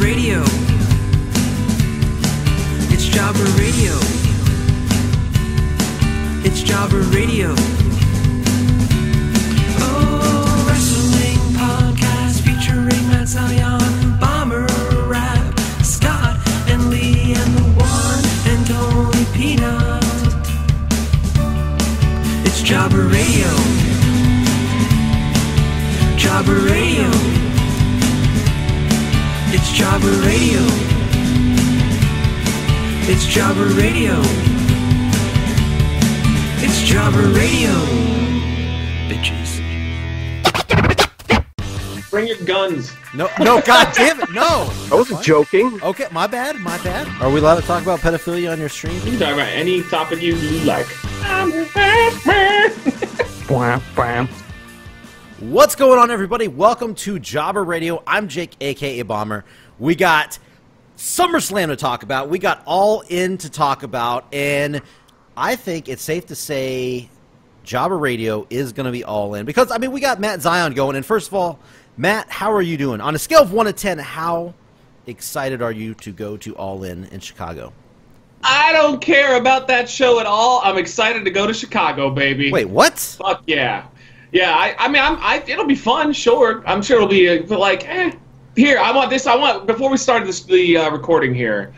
Radio. It's Jobber Radio. It's Jobber Radio. Oh, wrestling podcast featuring Matt Zion, Bomber Rap, Scott and Lee, and the one and only Peanut. It's Jobber Radio. Jobber Radio. It's Jobber Radio. It's Jobber Radio. It's Jobber Radio. Bitches. Bring your guns. No, god damn it, no! I wasn't joking. Okay, my bad. Are we allowed to talk about pedophilia on your stream? You can talk about any topic you like. What's going on, everybody? Welcome to Jobber Radio. I'm Jake, a.k.a. Bomber. We got SummerSlam to talk about. We got All In to talk about. And I think it's safe to say Jobber Radio is going to be all in. Because, I mean, we got Matt Zion going. And first of all, Matt, how are you doing? On a scale of 1 to 10, how excited are you to go to All In Chicago? I don't care about that show at all. I'm excited to go to Chicago, baby. Wait, what? Fuck yeah. Yeah, I mean, it'll be fun, sure. I'm sure it'll be, Here, I want, before we start the recording here,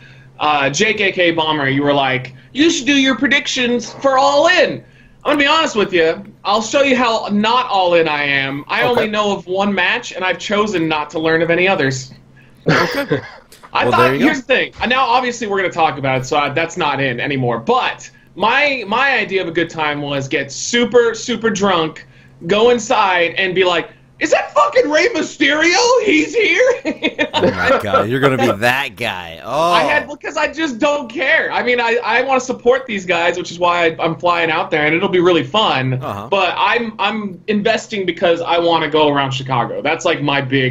Jake, a.k.a. Bomber, you were like, you should do your predictions for All In. I'm going to be honest with you. I'll show you how not all in I am. I only know of one match, and I've chosen not to learn of any others. Okay. Here's the thing. Now, obviously, we're going to talk about it, so that's not in anymore. But my idea of a good time was get super, super drunk, go inside, and be like, is that fucking Rey Mysterio? He's here? Oh, my God. You're going to be that guy. Oh. Because I just don't care. I mean, I want to support these guys, which is why I'm flying out there, and it'll be really fun. Uh-huh. But I'm investing because I want to go around Chicago. That's like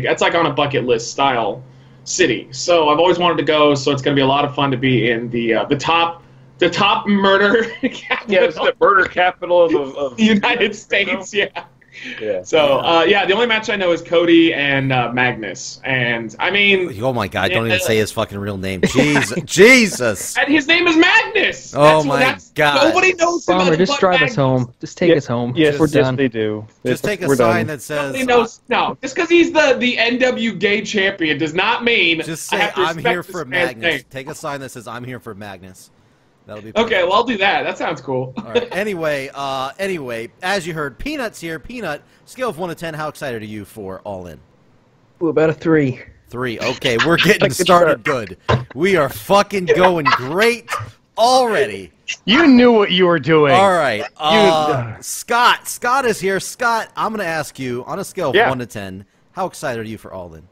that's like on a bucket list style city. So I've always wanted to go, so it's going to be a lot of fun to be in the top murder capital. Yeah, it's the murder capital of the United States, yeah. So, the only match I know is Cody and Magnus. And, I mean... Oh, my God, don't even say his fucking real name. Jesus. And his name is Magnus! Oh, my God. Nobody knows him. Bomber, just drive us home. Just take us home. Yes, we're done. They do. Just take a sign that says... Nobody knows. No, just because he's the NW gay champion does not mean... Just say, I have to I'm here respect for this man's Magnus. name. Take a sign that says, I'm here for Magnus. That'll be Okay, well, I'll do that. That sounds cool. All right. Anyway, as you heard, Peanut's here. Peanut, scale of 1 to 10, how excited are you for All In? Ooh, about a 3. 3. Okay, we're getting started good. We are fucking going great already. You knew what you were doing. All right. Scott. Scott is here. Scott, I'm going to ask you, on a scale of 1 to 10, how excited are you for All In?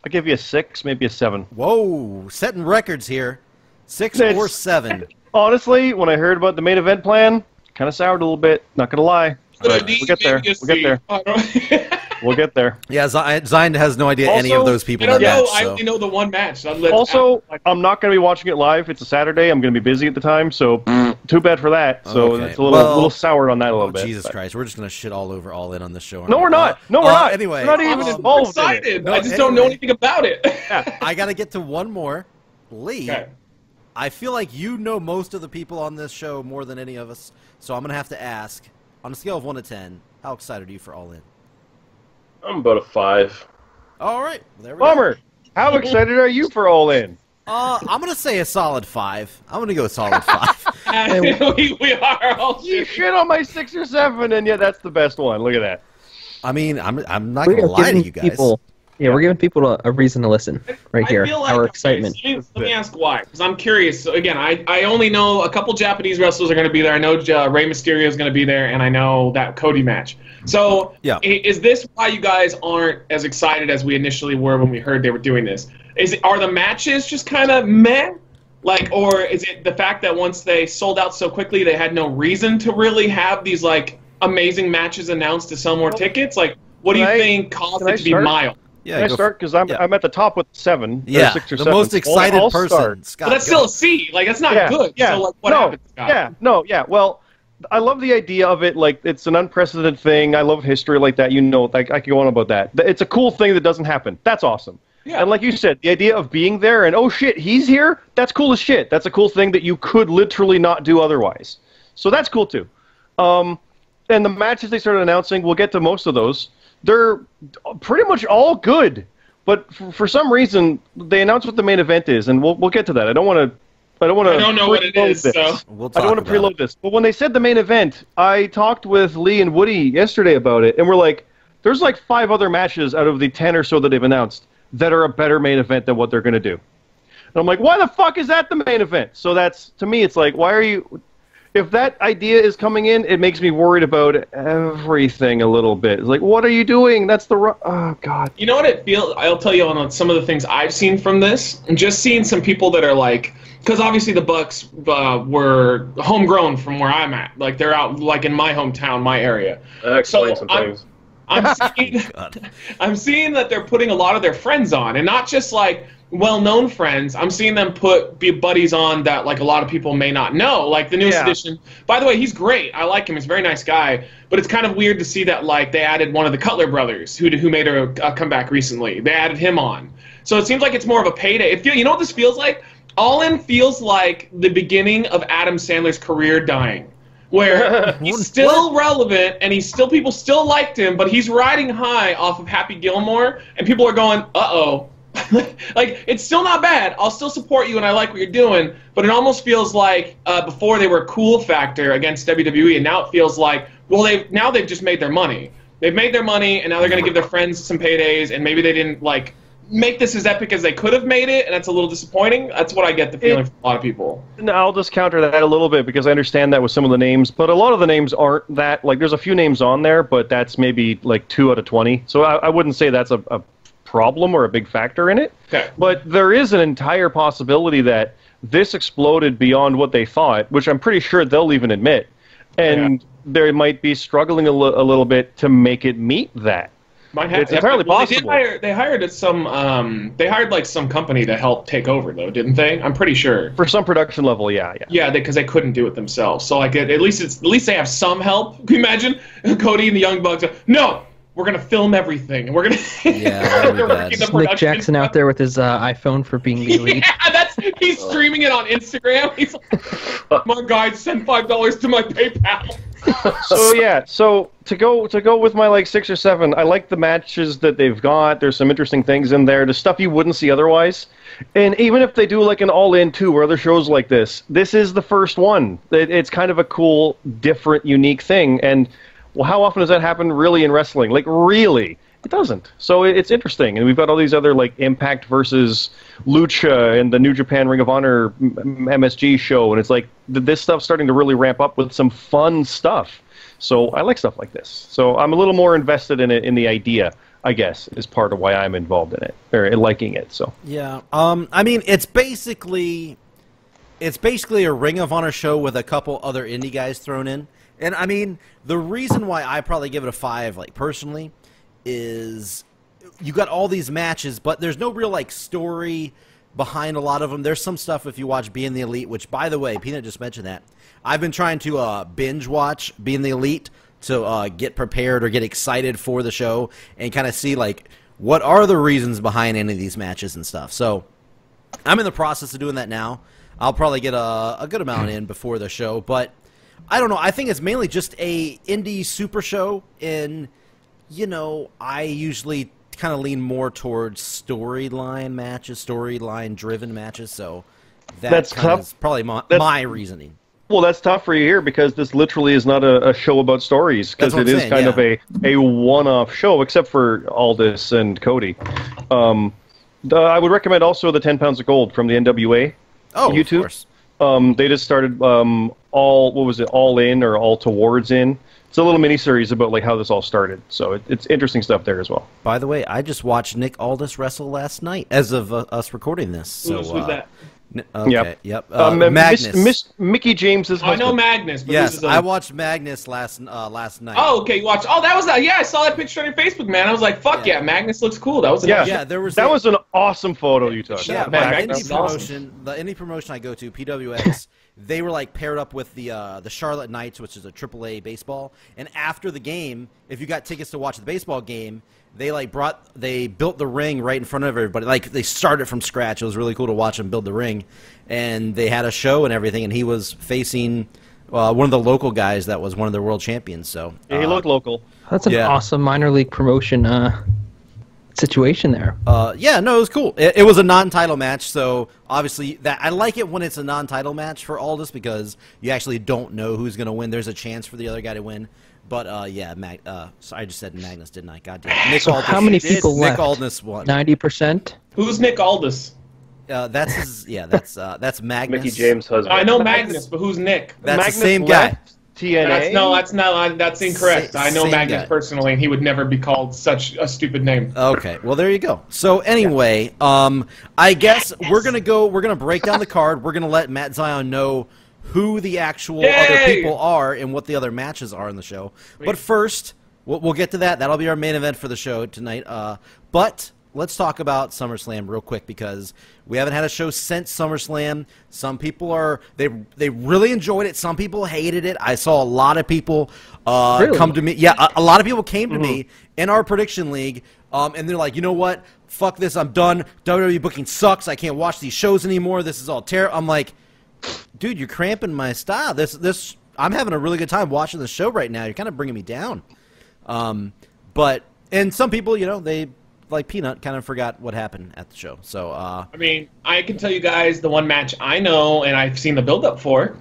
I'll give you a 6, maybe a 7. Whoa, setting records here. 6 or 7. Honestly, when I heard about the main event plan, kind of soured a little bit. Not going to lie. But we'll get there. We'll get there. Yeah, Zion has no idea any of those people in that match. I only know the one match. I'm not going to be watching it live. It's a Saturday. I'm going to be busy at the time, so too bad for that. So Okay. it's a little soured on that a little bit. Jesus Christ, we're just going to shit all over All In on this show. No, we're not. No, we're not. Anyway. We're not even involved excited. in it. I just don't know anything about it. I got to get to one more. Lee, Okay. I feel like you know most of the people on this show more than any of us, so I'm going to have to ask, on a scale of 1 to 10, how excited are you for All In? I'm about a 5. All right. Well, there we Bomber, how excited are you for All In? I'm going to say a solid 5. I'm going to go solid 5. we are all You shit on my 6 or 7, and yet that's the best one. Look at that. I mean, I'm not going to lie to you guys. We're giving people a reason to listen right here. feel like, Our excitement. Let me ask why, because I'm curious. So again, I only know a couple Japanese wrestlers are going to be there. I know Rey Mysterio is going to be there, and I know that Cody match. So is this why you guys aren't as excited as we initially were when we heard they were doing this? Are the matches just kind of meh? Or is it the fact that once they sold out so quickly, they had no reason to really have these amazing matches announced to sell more tickets? What do you think caused it to be mild? Yeah, Can I start? Because I'm at the top with 7. Yeah, 6 or the 7. most excited I'll person. Start. Scott, but that's still a C. That's not good. Yeah. So what happened, Scott? Well, I love the idea of it. It's an unprecedented thing. I love history like that. I can go on about that. It's a cool thing that doesn't happen. That's awesome. Yeah. And like you said, the idea of being there and, oh shit, he's here? That's cool as shit. That's a cool thing that you could literally not do otherwise. So that's cool too. And the matches they started announcing, we'll get to most of those. They're pretty much all good. But for some reason, they announced what the main event is, and we'll get to that. I don't know what it is, so I don't want to preload this. But when they said the main event, I talked with Lee and Woody yesterday about it, and we're like, there's like 5 other matches out of the 10 or so that they've announced that are a better main event than what they're going to do. And I'm like, why the fuck is that the main event? So that's, to me, it's like, why are you... If that idea is coming in, it makes me worried about everything a little bit. It's like, what are you doing? That's the... Oh, God. You know what it feels... I'll tell you on some of the things I've seen from this, and just seeing some people that are like... Because obviously the Bucks were homegrown from where I'm at. Like, they're out, like, in my hometown, my area. That explains some things. I'm seeing that they're putting a lot of their friends on, and not just like well-known friends. I'm seeing them be buddies on that like a lot of people may not know. Like the newest edition. By the way, he's great. I like him. He's a very nice guy. But it's kind of weird to see that like they added one of the Cutler brothers who made a comeback recently. They added him on. So it seems like it's more of a payday. You know what this feels like? All In feels like the beginning of Adam Sandler's career dying. Where he's still relevant and people still liked him, but he's riding high off of Happy Gilmore, and people are going, uh-oh. Like, it's still not bad. I'll still support you and I like what you're doing, but it almost feels like before they were a cool factor against WWE, and now it feels like, well, they've just made their money. They've made their money, and now they're going to give their friends some paydays, and maybe they didn't, like, make this as epic as they could have made it, and that's a little disappointing. That's what I get the feeling from a lot of people. No, I'll just counter that a little bit because I understand that with some of the names, but a lot of the names aren't that. Like, there's a few names on there, but that's maybe like 2 out of 20. So I wouldn't say that's a problem or a big factor in it. Okay. But there is an entire possibility that this exploded beyond what they thought, which I'm pretty sure they'll even admit, and they might be struggling a little bit to make it meet that. It's entirely possible. They hired some company to help take over, though, didn't they? I'm pretty sure. For some production level, yeah. Yeah, because they couldn't do it themselves. So like at least they have some help. Can you imagine Cody and the Young Bucks? No, we're gonna film everything, and we're gonna. Yeah, Nick Jackson out there with his iPhone for being the elite. Yeah, he's streaming it on Instagram. He's like, my guys, send $5 to my PayPal. So to go with my like 6 or 7, I like the matches that they've got. There's some interesting things in there. The stuff you wouldn't see otherwise. And even if they do like an All In 2 or other shows like this is the first one. It's kind of a cool, different, unique thing. And well, how often does that happen really in wrestling? Like really? It doesn't. So it's interesting. And we've got all these other like Impact versus Lucha and the New Japan Ring of Honor MSG show. And it's like this stuff's starting to really ramp up with some fun stuff. So I like stuff like this. So I'm a little more invested in it, in the idea, I guess, is part of why I'm involved in it, or in liking it. So yeah. I mean, it's basically a Ring of Honor show with a couple other indie guys thrown in. And I mean, the reason why I probably give it a 5, like personally, is you got all these matches, but there's no real like story behind a lot of them. There's some stuff if you watch Being the Elite, which by the way, Peanut just mentioned that. I've been trying to binge watch Being the Elite to get prepared or get excited for the show and kind of see like what are the reasons behind any of these matches and stuff. So I'm in the process of doing that now. I'll probably get a good amount in before the show, but I don't know. I think it's mainly just a indie super show, and you know, I usually kind of lean more towards storyline matches, storyline-driven matches, so that's probably my reasoning. Well, that's tough for you here because this literally is not a show about stories, because it is kind of a one-off show, except for Aldis and Cody. I would recommend also the 10 Pounds of Gold from the NWA YouTube. Of course. They just started All In or All Towards In. It's a little mini-series about like how this all started, so it's interesting stuff there as well. By the way, I just watched Nick Aldis wrestle last night, as of us recording this. So, who's that? Okay, yep. Magnus. Mickey James's husband. I know Magnus. But yes, I watched Magnus last night. Oh, okay, you watched. Oh, that was that. Yeah, I saw that picture on your Facebook, man. I was like, fuck yeah, Magnus looks cool. That was that was an awesome photo you took. Yeah, man, the indie promotion I go to, PWX, they were like paired up with the Charlotte Knights, which is a AAA baseball. And after the game, if you got tickets to watch the baseball game, they built the ring right in front of everybody. Like they started from scratch. It was really cool to watch them build the ring, and they had a show and everything. And he was facing one of the local guys that was one of the world champions. So yeah, he looked local. That's an awesome minor league promotion situation there. Yeah, no, it was cool. It was a non-title match, so obviously I like it when it's a non-title match for Aldis because you actually don't know who's going to win. There's a chance for the other guy to win. But so I just said Magnus, didn't I? God damn. Nick Aldis. How many people left? Nick Aldis won. 90%. Who's Nick Aldis? That's his. Yeah, that's Magnus. Mickey James' husband. I know Magnus, but who's Nick? That's Magnus the same guy. TNA? That's incorrect. I know Magnus guy. personally, and he would never be called such a stupid name. Okay, well there you go. So anyway, I guess we're gonna break down the card. We're gonna let Matt Zion know who the actual other people are and what the other matches are in the show. But first, we'll get to that. That'll be our main event for the show tonight. But let's talk about SummerSlam real quick because we haven't had a show since SummerSlam. Some people they really enjoyed it. Some people hated it. I saw a lot of people come to me. Yeah, a lot of people came to me in our prediction league, and they're like, you know what? Fuck this. I'm done. WWE booking sucks. I can't watch these shows anymore. This is all terrible. I'm like, dude, you're cramping my style. I'm having a really good time watching the show right now. You're kind of bringing me down. And some people, they like Peanut kind of forgot what happened at the show. So I mean, I can tell you guys the one match I know and I've seen the build-up for.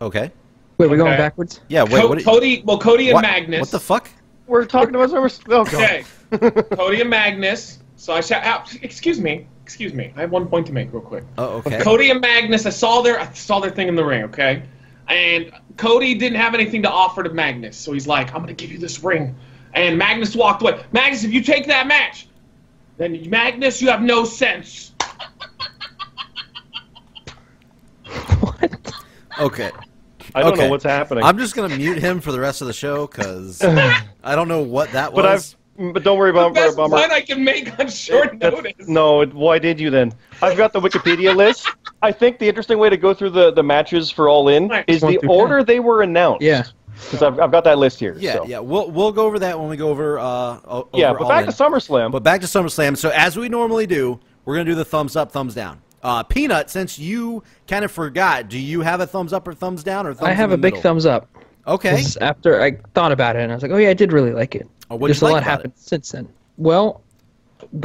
Okay. Wait, we're going backwards? Yeah. Wait. Cody and Magnus. What the fuck? We're talking about SummerSlam. Okay. Cody and Magnus. So I shout out. Excuse me. I have one point to make real quick. Oh, okay. Cody and Magnus. I saw their thing in the ring. Okay. And Cody didn't have anything to offer to Magnus, so he's like, "I'm gonna give you this ring." And Magnus walked away. Magnus, if you take that match, then Magnus, you have no sense. What? Okay. I don't know what's happening. I'm just gonna mute him for the rest of the show because I don't know what that was. But don't worry about the best Bummer. one I can make on short notice. No, why did you then? I've got the Wikipedia list. I think the interesting way to go through the matches for All In is the order they were announced. Yeah. Because I've got that list here. Yeah, so. yeah. We'll go over that when we go over. But back to SummerSlam. But back to SummerSlam. So as we normally do, we're gonna do the thumbs up, thumbs down. Peanut, since you kind of forgot, do you have a thumbs up or thumbs down or thumbs? I have a big thumbs up. Okay. After I thought about it, and I was like, oh yeah, I did really like it. Just a lot happened since then. Well,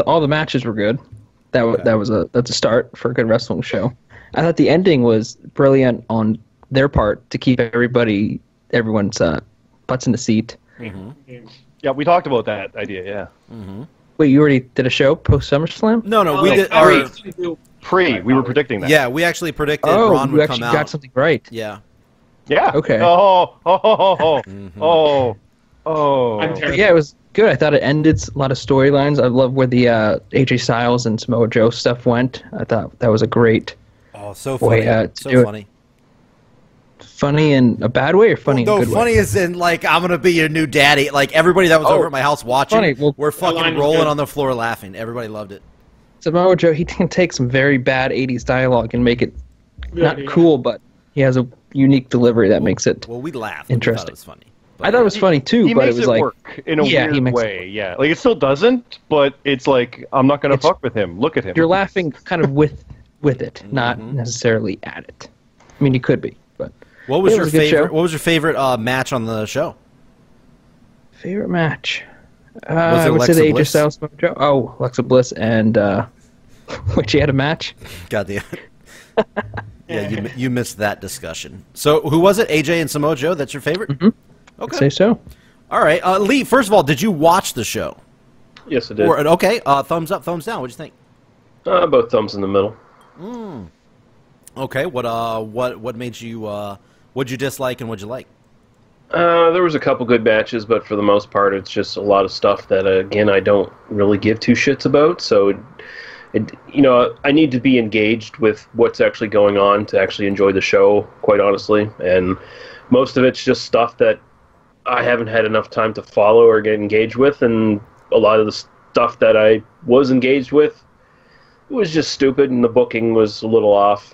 all the matches were good. That's a start for a good wrestling show. I thought the ending was brilliant on their part to keep everyone's butts in the seat. Mm-hmm. Yeah, we talked about that idea. Yeah. Mm-hmm. Wait, you already did a show post SummerSlam? No, we did. We were predicting that. Yeah, we actually predicted Braun would come out. You actually got something right. Yeah. Yeah. Okay. Yeah, it was good. I thought it ended a lot of storylines. I love where the AJ Styles and Samoa Joe stuff went. I thought that was a great. Oh, so funny! So funny. Funny in a bad way or funny in a good way? No, funny is in like I'm gonna be your new daddy. Like everybody that was over at my house watching, we're fucking rolling on the floor laughing. Everybody loved it. Samoa Joe, he can take some very bad '80s dialogue and make it not cool, but he has a unique delivery that makes it. Well, we laughed. Interesting. We thought it was funny. I thought it was funny too, but it was like work in a weird way. Yeah, like it still doesn't, but it's like I'm not gonna fuck with him. Look at him. You're laughing kind of with it, not necessarily at it. I mean, you could be, but what was your favorite? What was your favorite match on the show? Favorite match? I would say the AJ Styles Joe. Oh, Alexa Bliss and which he had a match. God damn. Yeah, you missed that discussion. So who was it? AJ and Samoa Joe. That's your favorite? Mm-hmm. Okay. I'd say so. All right, Lee. First of all, did you watch the show? Yes, I did. Okay. Thumbs up, thumbs down. What'd you think? Both thumbs in the middle. Okay. What made you? What'd you dislike and what'd you like? There was a couple good matches, but for the most part, it's just a lot of stuff that again I don't really give two shits about. So, I need to be engaged with what's actually going on to actually enjoy the show. Quite honestly, and most of it's just stuff that I haven't had enough time to follow or get engaged with, and a lot of the stuff that I was engaged with was just stupid, and the booking was a little off,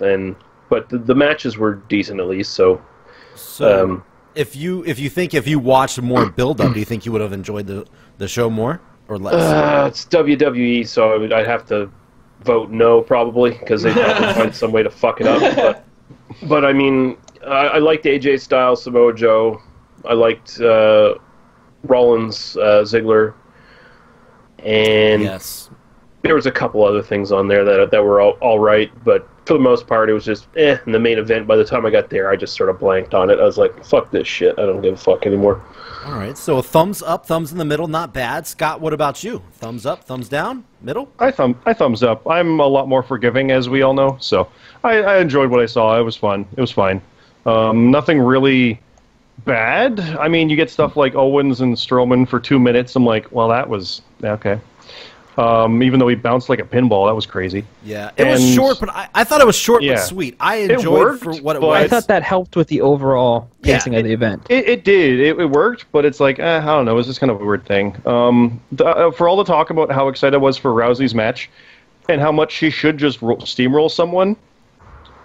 but the matches were decent at least. So if you watched more build up, do you think you would have enjoyed the show more or less? It's WWE, so I'd have to vote no probably because they'd have to find some way to fuck it up. But I mean, I liked AJ Styles, Samoa Joe. I liked Rollins, Ziggler, and yes. There was a couple other things on there that were all right, but for the most part, it was just And the main event, by the time I got there, I just sort of blanked on it. I was like, fuck this shit. I don't give a fuck anymore. All right, so a thumbs up, thumbs in the middle, not bad. Scott, what about you? Thumbs up, thumbs down, middle? I thumbs up. I'm a lot more forgiving, as we all know, so I enjoyed what I saw. It was fun. It was fine. Nothing really bad. I mean, you get stuff like Owens and Strowman for 2 minutes. I'm like, well, that was okay. Even though he bounced like a pinball, that was crazy. Yeah, it was short, but I thought it was short but sweet. I enjoyed for what it was. I thought that helped with the overall pacing of the event. It did. It worked, but it's like, I don't know. It was just kind of a weird thing. For all the talk about how excited I was for Rousey's match and how much she should just steamroll someone,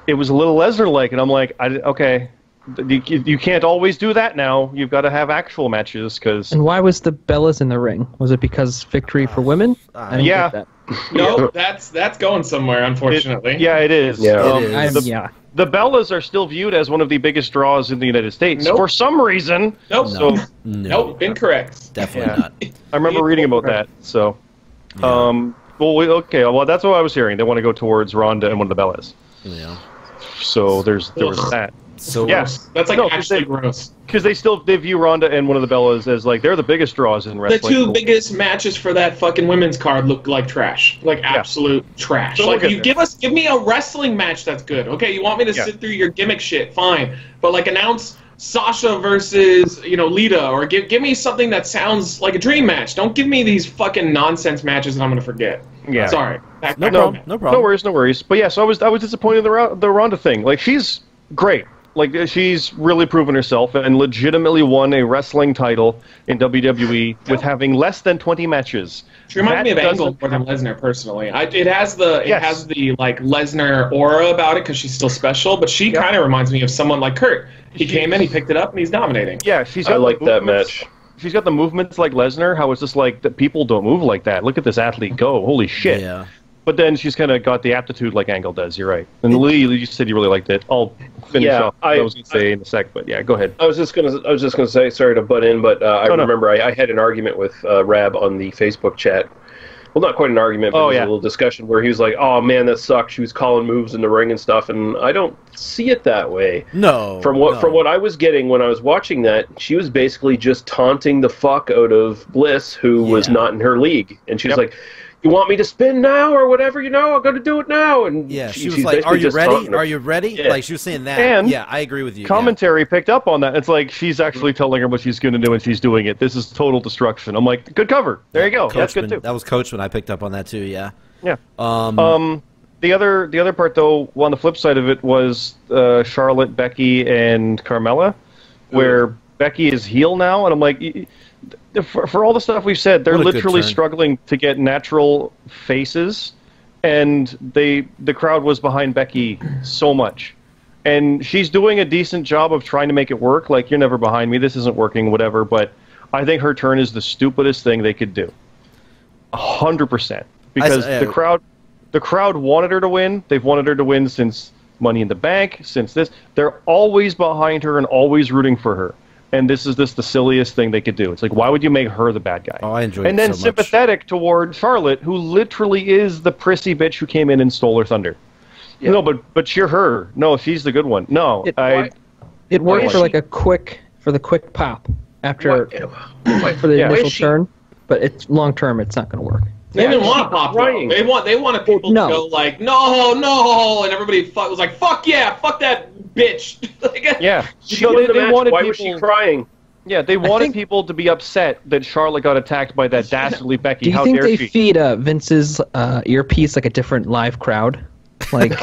it was a little Lesnar-like, and I'm like, okay. You can't always do that now. You've got to have actual matches. And why was the Bellas in the ring? Was it because victory for women? I didn't get that. No, that's going somewhere, unfortunately. It is. Yeah. The Bellas are still viewed as one of the biggest draws in the United States. Nope. For some reason. Nope. Nope. Incorrect. Definitely not. I remember reading about that. So, well, that's what I was hearing. They want to go towards Ronda and one of the Bellas. Yeah. So there was that. So that's like actually gross. Because they view Ronda and one of the Bellas as like they're the biggest draws in wrestling. The two biggest matches for that fucking women's card look like trash, like absolute trash. So like you give me a wrestling match that's good. Okay, you want me to sit through your gimmick shit, fine. But like announce Sasha versus Lita, or give me something that sounds like a dream match. Don't give me these fucking nonsense matches that I'm gonna forget. Yeah, sorry. No problem. No worries. But yeah, so I was disappointed in the Ronda thing. Like she's great. Like, she's really proven herself and legitimately won a wrestling title in WWE with having less than 20 matches. She reminds me of Angle more than Lesnar, personally. It has the like Lesnar aura about it because she's still special, but she kind of reminds me of someone like Kurt. He came in, he picked it up, and he's dominating. Yeah, I like that match. She's got the movements like Lesnar. How it's just like that people don't move like that. Look at this athlete go! Holy shit! Yeah. But then she's kind of got the aptitude like Angle does. You're right. And Lee, you said you really liked it. I'll finish off what I was going to say in a sec, but yeah, go ahead. I was just going to say, sorry to butt in, but I remember I had an argument with Rab on the Facebook chat. Well, not quite an argument, but a little discussion where he was like, "Oh man, that sucks." She was calling moves in the ring and stuff, and I don't see it that way. No. From what I was getting when I was watching that, she was basically just taunting the fuck out of Bliss, who was not in her league, and she's like, "You want me to spin now or whatever? I'm going to do it now." And she was like, "Are you ready? Are you ready?" Yeah. Like she was saying that. And I agree with you. Commentary picked up on that. It's like she's actually telling her what she's going to do, and she's doing it. This is total destruction. I'm like, good cover. There you go. Coachman, that's good too. That was Coachman. I picked up on that too. Yeah. Yeah. The other part though, on the flip side of it, was Charlotte, Becky, and Carmella, where Becky is heel now, and I'm like. For all the stuff we've said, they're literally struggling to get natural faces, and the crowd was behind Becky so much. And she's doing a decent job of trying to make it work. Like, you're never behind me, this isn't working, whatever. But I think her turn is the stupidest thing they could do. 100%. Because the crowd wanted her to win. They've wanted her to win since Money in the Bank, since this. They're always behind her and always rooting for her. And this is just the silliest thing they could do. It's like, why would you make her the bad guy? Oh, I enjoyed it so much. And then sympathetic toward Charlotte, who literally is the prissy bitch who came in and stole her thunder. Yeah. No, but cheer her. No, she's the good one. No, it worked for the quick pop after for the initial turn, but it's long term. It's not going to work. They didn't want to pop. They wanted people to go like no, and everybody was like, fuck yeah, fuck that bitch. Yeah, they wanted. Why was she crying? Yeah, they wanted people to be upset that Charlotte got attacked by that dastardly Becky. Do you think they feed Vince's earpiece like a different live crowd? Like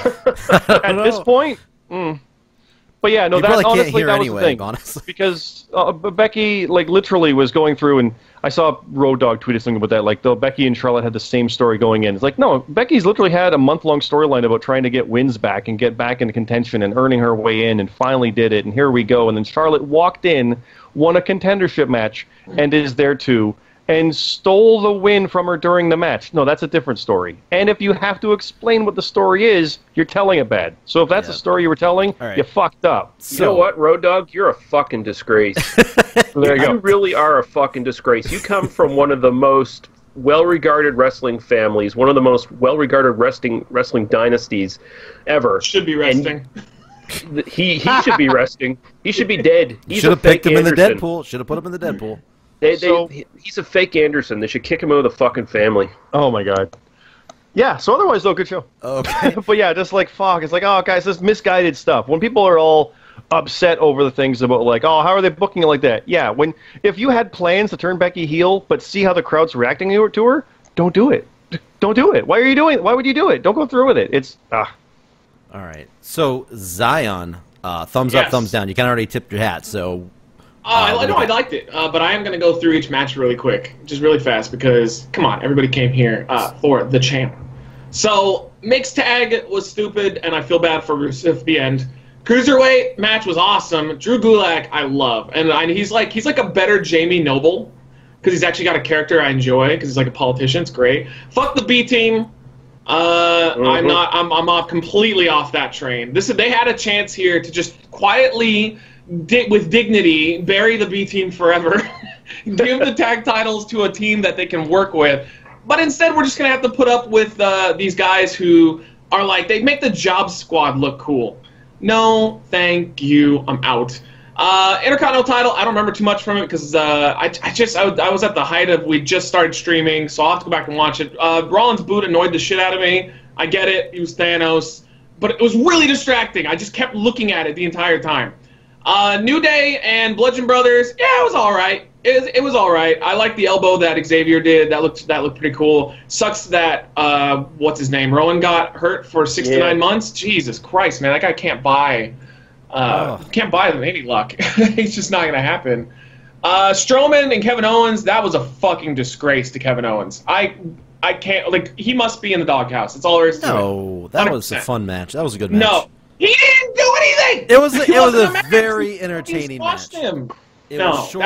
at this point, but But yeah, no, you that probably can't honestly hear that anyway, was the thing. honestly. Because Becky like literally was going through, and I saw Road Dogg tweeted something about that. Like, though Becky and Charlotte had the same story going in. It's like, no, Becky's literally had a month-long storyline about trying to get wins back and get back into contention and earning her way in, and finally did it. And here we go. And then Charlotte walked in, won a contendership match, and is there too, and stole the win from her during the match. No, that's a different story. And if you have to explain what the story is, you're telling it bad. So if that's the story you were telling, you fucked up. So, you know what, Road Dogg? You're a fucking disgrace. There you go. You really are a fucking disgrace. You come from one of the most well-regarded wrestling families, one of the most well-regarded wrestling dynasties ever. Should be resting. He should be resting. He should be dead. Should have picked him in the Deadpool. Should have put him in the Deadpool. He's a fake Anderson. They should kick him out of the fucking family. Oh my god. Yeah, so otherwise though, good show. Okay. But yeah, just like fuck, it's like, oh guys, this misguided stuff. When people are all upset over the things about like, oh, how are they booking it like that? Yeah, if you had plans to turn Becky heel, but see how the crowd's reacting to her, don't do it. Don't do it. Why are you doing it? Why would you do it? Don't go through with it. It's All right. So Zion, thumbs up, thumbs down. You kind of already tipped your hat, so. I liked it, but I am going to go through each match really quick, just really fast, because, come on, everybody came here for the champ. So, mixed tag was stupid, and I feel bad for Rusev at the end. Cruiserweight match was awesome. Drew Gulak, I love. And he's like a better Jamie Noble, because he's actually got a character I enjoy, because he's like a politician. It's great. Fuck the B-team. I'm off completely off that train. They had a chance here to just quietly, with dignity, bury the B team forever, give the tag titles to a team that they can work with. But instead, we're just gonna have to put up with these guys who are like, they make the Job Squad look cool. No, thank you. I'm out. Intercontinental title, I don't remember too much from it because I was at the height of, we just started streaming, so I'll have to go back and watch it. Rollins' boot annoyed the shit out of me. I get it, he was Thanos, but it was really distracting. I just kept looking at it the entire time. New Day and Bludgeon Brothers, yeah, it was all right. It was all right. I like the elbow that Xavier did. That looked pretty cool. Sucks that what's his name, Rowan got hurt for 6 to 9 months. Jesus Christ, man, that guy can't buy them any luck. It's just not gonna happen. Strowman and Kevin Owens, that was a fucking disgrace to Kevin Owens. I can't, like, he must be in the doghouse. That's all there is to it. No, that 100%. Was a fun match. That was a good match. No, he didn't do anything. It was a very entertaining match. Him. That's a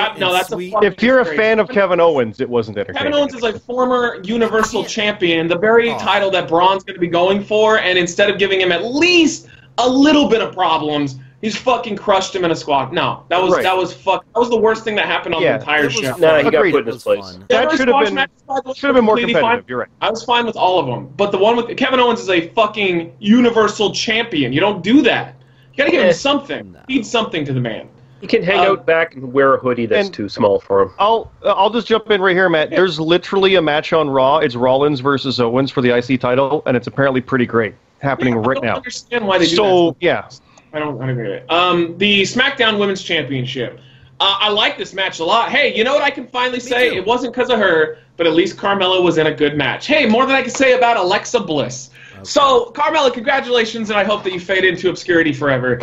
fucking If you're a fan of Kevin Owens, it wasn't entertaining. Kevin Owens is a former Universal Champion, the very title that Braun's going to be going for, and instead of giving him at least a little bit of problems, he's fucking crushed him in a squad. No, that was the worst thing that happened on the entire show. No, he got put in his place. That should have been more competitive. Fine. You're right. I was fine with all of them, but the one with Kevin Owens is a fucking Universal Champion. You don't do that. You got to give him something. Feed something to the man. He can hang out back and wear a hoodie that's too small for him. I'll just jump in right here, Matt. Yeah. There's literally a match on Raw. It's Rollins versus Owens for the IC title, and it's apparently pretty great. Happening right now. I don't understand why they do that. So, yeah. I don't agree with it. The SmackDown Women's Championship. I like this match a lot. Hey, you know what I can finally say? It wasn't because of her, but at least Carmella was in a good match. Hey, more than I can say about Alexa Bliss. Okay. So, Carmella, congratulations, and I hope that you fade into obscurity forever.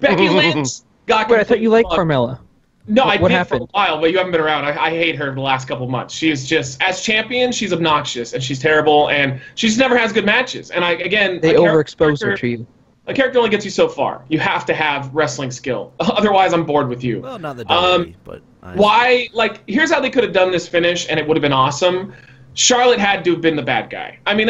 Becky Lynch got... Wait, I thought you liked Carmella. No, I did for a while, but you haven't been around. I hate her the last couple of months. She's just, as champion, she's obnoxious, and she's terrible, and she just never has good matches. And they overexpose her to you. A character only gets you so far. You have to have wrestling skill. Otherwise, I'm bored with you. Well, not the WWE, but... Why? Like, here's how they could have done this finish, and it would have been awesome. Charlotte had to have been the bad guy. I mean,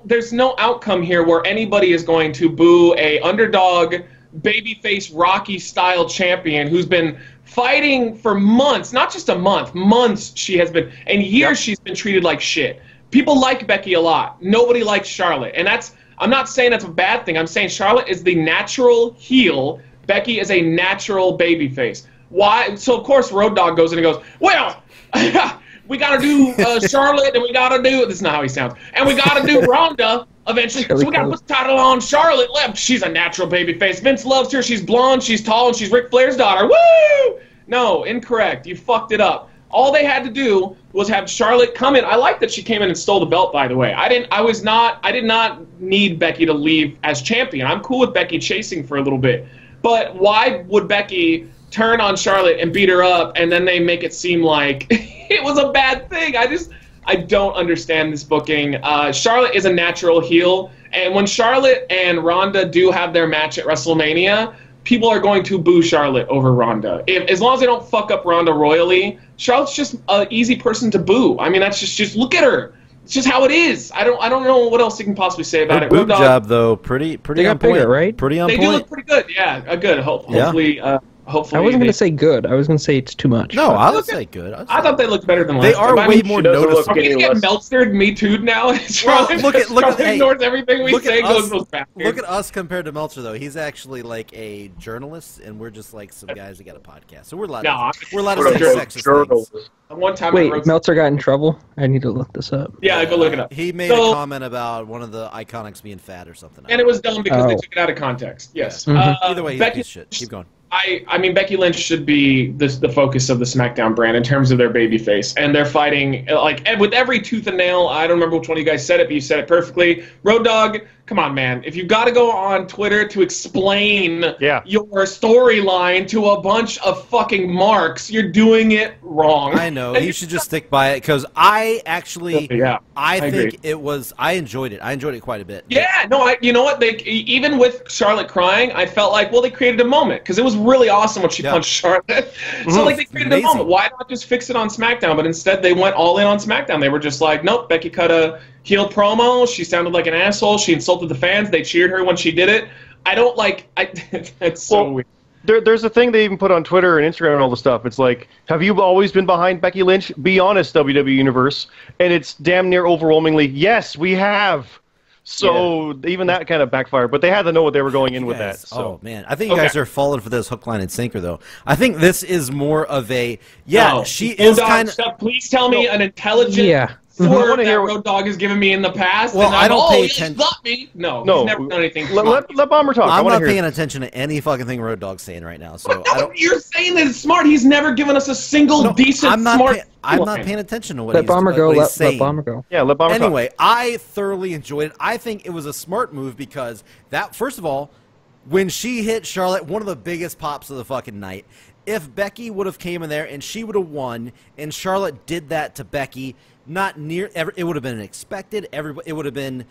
there's no outcome here where anybody is going to boo a underdog, babyface, Rocky-style champion who's been fighting for months, not just a month, months she has been, and years she's been treated like shit. People like Becky a lot. Nobody likes Charlotte, and I'm not saying that's a bad thing. I'm saying Charlotte is the natural heel. Becky is a natural babyface. Why? So, of course, Road Dogg goes in and goes, well, we got to do Charlotte, and we got to do... This is not how he sounds. And we got to do Ronda eventually. So we got to put the title on Charlotte. She's a natural babyface. Vince loves her. She's blonde, she's tall, and she's Ric Flair's daughter. Woo! No, incorrect. You fucked it up. All they had to do was have Charlotte come in. I like that she came in and stole the belt, by the way. I did not need Becky to leave as champion. I'm cool with Becky chasing for a little bit. But why would Becky turn on Charlotte and beat her up, and then they make it seem like it was a bad thing? I don't understand this booking. Charlotte is a natural heel, and when Charlotte and Ronda do have their match at WrestleMania, people are going to boo Charlotte over Ronda. As long as they don't fuck up Ronda royally, Charlotte's just an easy person to boo. I mean, that's just look at her. It's just how it is. I don't know what else you can possibly say about it. Boob job though, pretty on point, bigger, right? Pretty on point. They do look pretty good. Yeah, good. Hopefully. Hopefully, I wasn't going to say good. I was going to say it's too much. No, I would say good. I thought they looked better than last They are way more noticeable. Are we going to get Meltzered, Me Too'd now? Look at ignores everything we say. Goes back. Look at us compared to Meltzer, though. He's actually like a journalist, and we're just like some guys that got a podcast. So we're allowed to say sexist things. One time Wait, Meltzer got in trouble? I need to look this up. Yeah, go look it up. He made a comment about one of the Iconics being fat or something. And it was dumb because they took it out of context. Yes. Either way, he's a piece of shit. Keep going. I mean, Becky Lynch should be the focus of the SmackDown brand in terms of their babyface, and they're fighting like with every tooth and nail. I don't remember which one of you guys said it, but you said it perfectly. Road Dogg, come on, man! If you've got to go on Twitter to explain your storyline to a bunch of fucking marks, you're doing it wrong. I know. You should just stick by it because I actually, I think it was. I enjoyed it. I enjoyed it quite a bit. Yeah, no, you know what? Even with Charlotte crying, I felt like, well, they created a moment because it was really awesome when she punched Charlotte. So like they created a moment. Why not just fix it on SmackDown? But instead they went all in on SmackDown. They were just like, nope, Becky cut a heel promo. She sounded like an asshole. She insulted the fans. They cheered her when she did it. I don't like. It's so weird. There's a thing they even put on Twitter and Instagram and all the stuff. It's like, have you always been behind Becky Lynch? Be honest, WWE Universe. And it's damn near overwhelmingly, yes, we have. So even that kind of backfired, but they had to know what they were going in with that. So. Oh man, I think you guys are falling for this hook, line, and sinker. Though I think this is more of a she is kind of. Please tell me an intelligent. Swerve that Road Dogg has given me in the past. Well, I don't pay attention. No, he's never done anything. Let Bomber talk. I'm not paying attention to any fucking thing Road Dogg's saying right now. So you're saying that it's smart. He's never given us a single decent smart. I'm not paying attention to what let Bomber go. Let Bomber go. Yeah, let Bomber Anyway, I thoroughly enjoyed it. I think it was a smart move because that, first of all, when she hit Charlotte, one of the biggest pops of the fucking night. If Becky would have came in there and she would have won, and Charlotte did that to Becky. It would have been expected. It would have been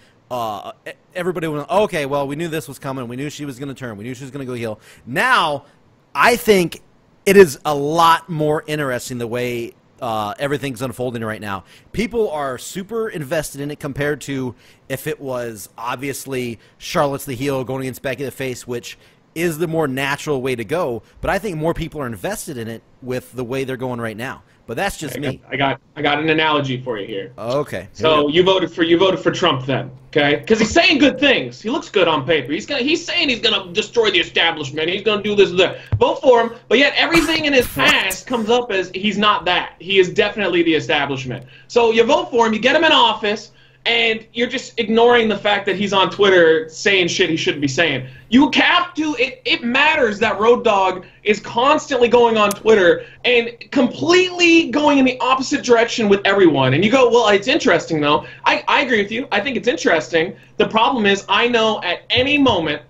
everybody would. Okay, well, we knew this was coming. We knew she was going to turn. We knew she was going to go heel. Now, I think it is a lot more interesting the way everything's unfolding right now. People are super invested in it compared to if it was obviously Charlotte's the heel going against Becky the face, which is the more natural way to go. But I think more people are invested in it with the way they're going right now. But that's just me. I got an analogy for you here. Okay. So you voted for Trump then, okay? Because he's saying good things. He looks good on paper. He's saying he's gonna destroy the establishment. He's gonna do this and that. Vote for him. But yet everything in his past comes up as he's not that. He is definitely the establishment. So you vote for him. You get him in office. And you're just ignoring the fact that he's on Twitter saying shit he shouldn't be saying. You have to. It matters that Road Dogg is constantly going on Twitter and completely going in the opposite direction with everyone. And you go, well, it's interesting, though. I agree with you. I think it's interesting. The problem is I know at any moment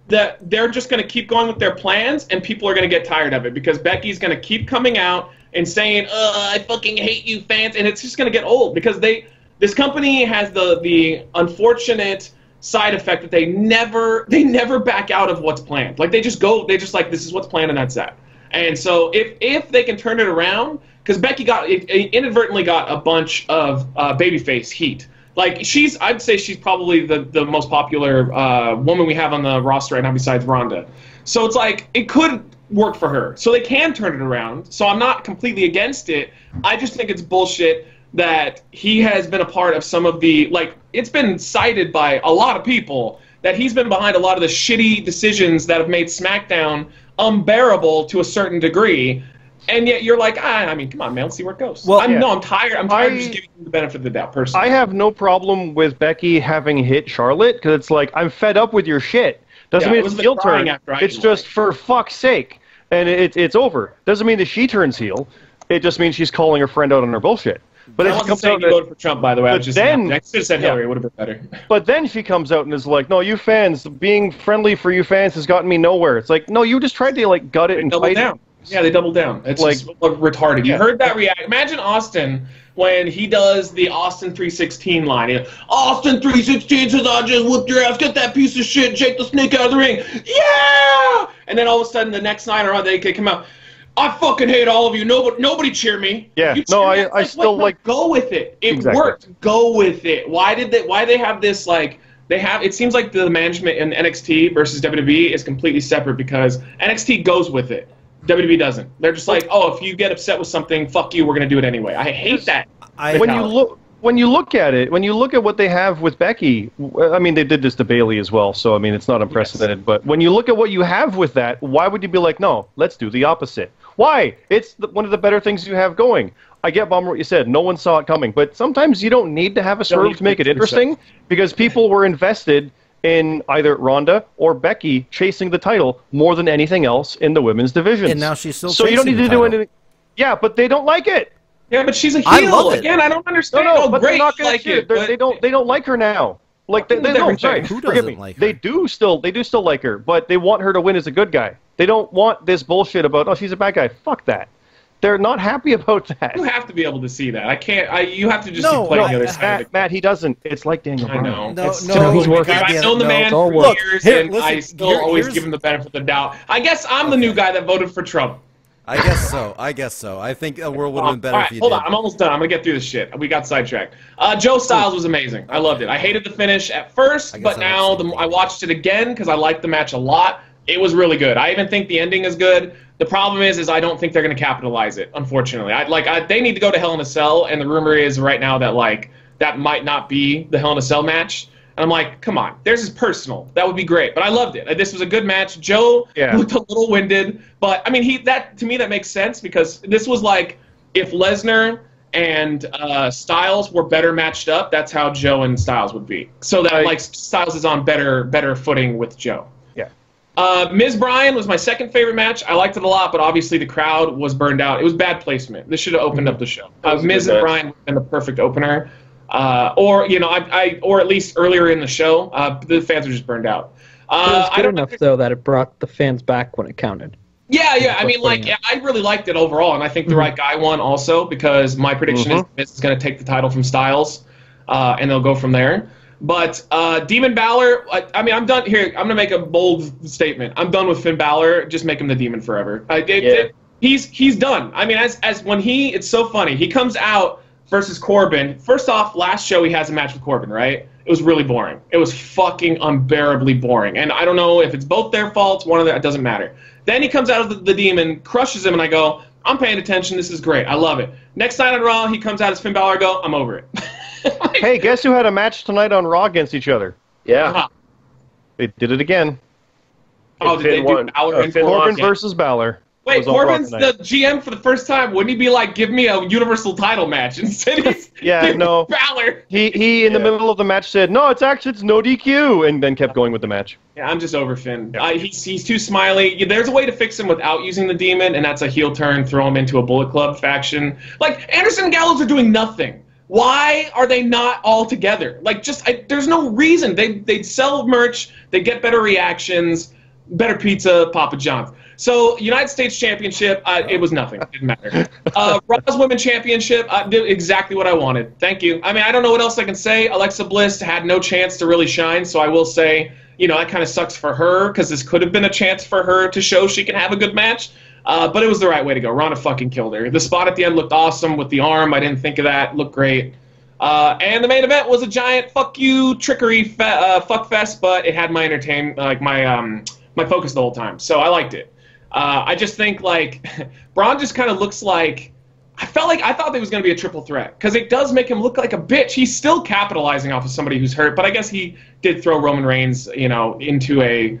that they're just going to keep going with their plans and people are going to get tired of it because Becky's going to keep coming out and saying, I fucking hate you fans. And it's just going to get old because this company has the unfortunate side effect that they never back out of what's planned. Like they just like, this is what's planned and that's that. And so if they can turn it around, because Becky inadvertently got a bunch of babyface heat. Like I'd say she's probably the most popular woman we have on the roster right now besides Ronda. So it's like it could work for her. So they can turn it around. So I'm not completely against it. I just think it's bullshit that he has been a part of some of the, like, it's been cited by a lot of people that he's been behind a lot of the shitty decisions that have made SmackDown unbearable to a certain degree. And yet you're like, I mean, come on, man, let's see where it goes. Well, I'm tired. I'm tired of just giving you the benefit of the doubt, personally. I have no problem with Becky having hit Charlotte because it's like, I'm fed up with your shit. Doesn't mean it's heel turn. It's just for fuck's sake. And it's over. Doesn't mean that she turns heel. It just means she's calling her friend out on her bullshit. But I wasn't saying you voted for Trump, by the way. I should have said Hillary. It would have been better. But then she comes out and is like, "No, you fans, being friendly for you fans has gotten me nowhere." It's like, no, you just tried to like gut it and double down. Yeah, they doubled down. It's like retarded. You heard that react. Imagine Austin when he does the Austin 316 line. Austin 316 says, "I just whooped your ass. Get that piece of shit, Jake the Snake out of the ring." Yeah! And then all of a sudden, the next night around, they come out. I fucking hate all of you. Nobody cheer me. Yeah. No, I still like. Go with it. It worked. Go with it. Why they have this like? It seems like the management in NXT versus WWE is completely separate because NXT goes with it. WWE doesn't. They're just like, oh, if you get upset with something, fuck you. We're gonna do it anyway. I hate that. When you look at it, when you look at what they have with Becky, I mean, they did this to Bayley as well, so I mean, it's not unprecedented. Yes. But when you look at what you have with that, why would you be like, no, let's do the opposite? Why? It's one of the better things you have going. I get, Bomber, what you said. No one saw it coming. But sometimes you don't need to have a swerve to make it interesting because people were invested in either Ronda or Becky chasing the title more than anything else in the women's division. And now she's still so you don't need to do anything. Yeah, but they don't like it. Yeah, but she's a heel. Again, I don't understand. No, but they're not going to like it. They don't like her now. Like they don't. Sorry, forgive me. Like her? They do still like her, but they want her to win as a good guy. They don't want this bullshit about she's a bad guy. Fuck that. They're not happy about that. You have to be able to see that. I can't. You have to just be playing the other side. Matt, he doesn't. It's like Daniel Bryan. I know. He's working. I've known the man for years, and I still always give him the benefit of the doubt. I guess I'm the new guy that voted for Trump. I guess so. I think the world would have been better if you hold on. I'm almost done. I'm going to get through this shit. We got sidetracked. Joe Styles was amazing. I loved it. I hated the finish at first, but now I watched it again because I liked the match a lot. It was really good. I even think the ending is good. The problem is I don't think they're going to capitalize it, unfortunately. They need to go to Hell in a Cell, and the rumor is right now that that might not be the Hell in a Cell match. And I'm like, come on, theirs is personal. That would be great. But I loved it. This was a good match. Joe looked a little winded, but I mean, to me that makes sense because this was like if Lesnar and Styles were better matched up. That's how Joe and Styles would be. So that Styles is on better footing with Joe. Yeah. Miz Bryan was my second favorite match. I liked it a lot, but obviously the crowd was burned out. It was bad placement. This should have opened up the show. Miz and Bryan would have been the perfect opener. Or at least earlier in the show, the fans were just burned out. It was good enough though that it brought the fans back when it counted. Yeah. I mean, I really liked it overall, and I think the right guy won also because my prediction is Miz is going to take the title from Styles, and they'll go from there. But Demon Balor, I mean, I'm done here. I'm going to make a bold statement. I'm done with Finn Balor. Just make him the Demon forever. He's done. I mean, as when it's so funny. He comes out versus Corbin. First off, last show he has a match with Corbin, right? It was really boring. It was fucking unbearably boring. And I don't know if it's both their faults, one of them, it doesn't matter. Then he comes out of the Demon, crushes him, and I go, I'm paying attention. This is great. I love it. Next night on Raw, he comes out as Finn Balor. I go, I'm over it. Hey, guess who had a match tonight on Raw against each other? Yeah. They did it again. Oh, did they do Balor and Corbin versus Balor. Wait, Corbin's the GM for the first time. Wouldn't he be like, give me a Universal title match? Instead he's Balor. He in the middle of the match said, no, it's no DQ, and then kept going with the match. Yeah, I'm just over Finn. Yeah. He's too smiley. There's a way to fix him without using the Demon, and that's a heel turn, throw him into a Bullet Club faction. Like, Anderson and Gallows are doing nothing. Why are they not all together? Like, there's no reason. They'd sell merch, they get better reactions, better pizza, Papa John's. So, United States Championship, it was nothing. It didn't matter. Raw's Women's Championship, did exactly what I wanted. Thank you. I mean, I don't know what else I can say. Alexa Bliss had no chance to really shine, so I will say, that kind of sucks for her, because this could have been a chance for her to show she can have a good match. But it was the right way to go. Ronda fucking killed her. The spot at the end looked awesome with the arm. I didn't think of that. Looked great. And the main event was a giant fuck you trickery fuck fest, but it had my my focus the whole time. So I liked it. I just think Braun just kind of looks like I thought there was going to be a triple threat because it does make him look like a bitch. He's still capitalizing off of somebody who's hurt, but I guess he did throw Roman Reigns, into a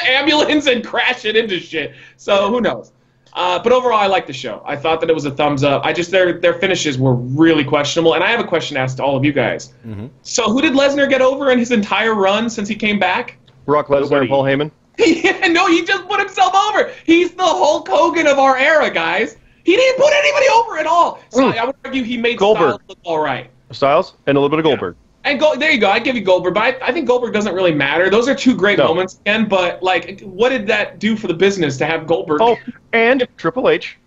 ambulance and crash it into shit. So who knows? But overall, I liked the show. I thought that it was a thumbs up. Their finishes were really questionable, and I have a question to ask to all of you guys. Mm-hmm. So who did Lesnar get over in his entire run since he came back? Brock Lesnar and Paul Heyman. Yeah, no, he just put himself over. He's the Hulk Hogan of our era, guys. He didn't put anybody over at all. So I would argue he made Styles look all right. Styles and a little bit of Goldberg. And there you go. I give you Goldberg, but I think Goldberg doesn't really matter. Those are two great moments again. But like, what did that do for the business to have Goldberg? Oh, and Triple H.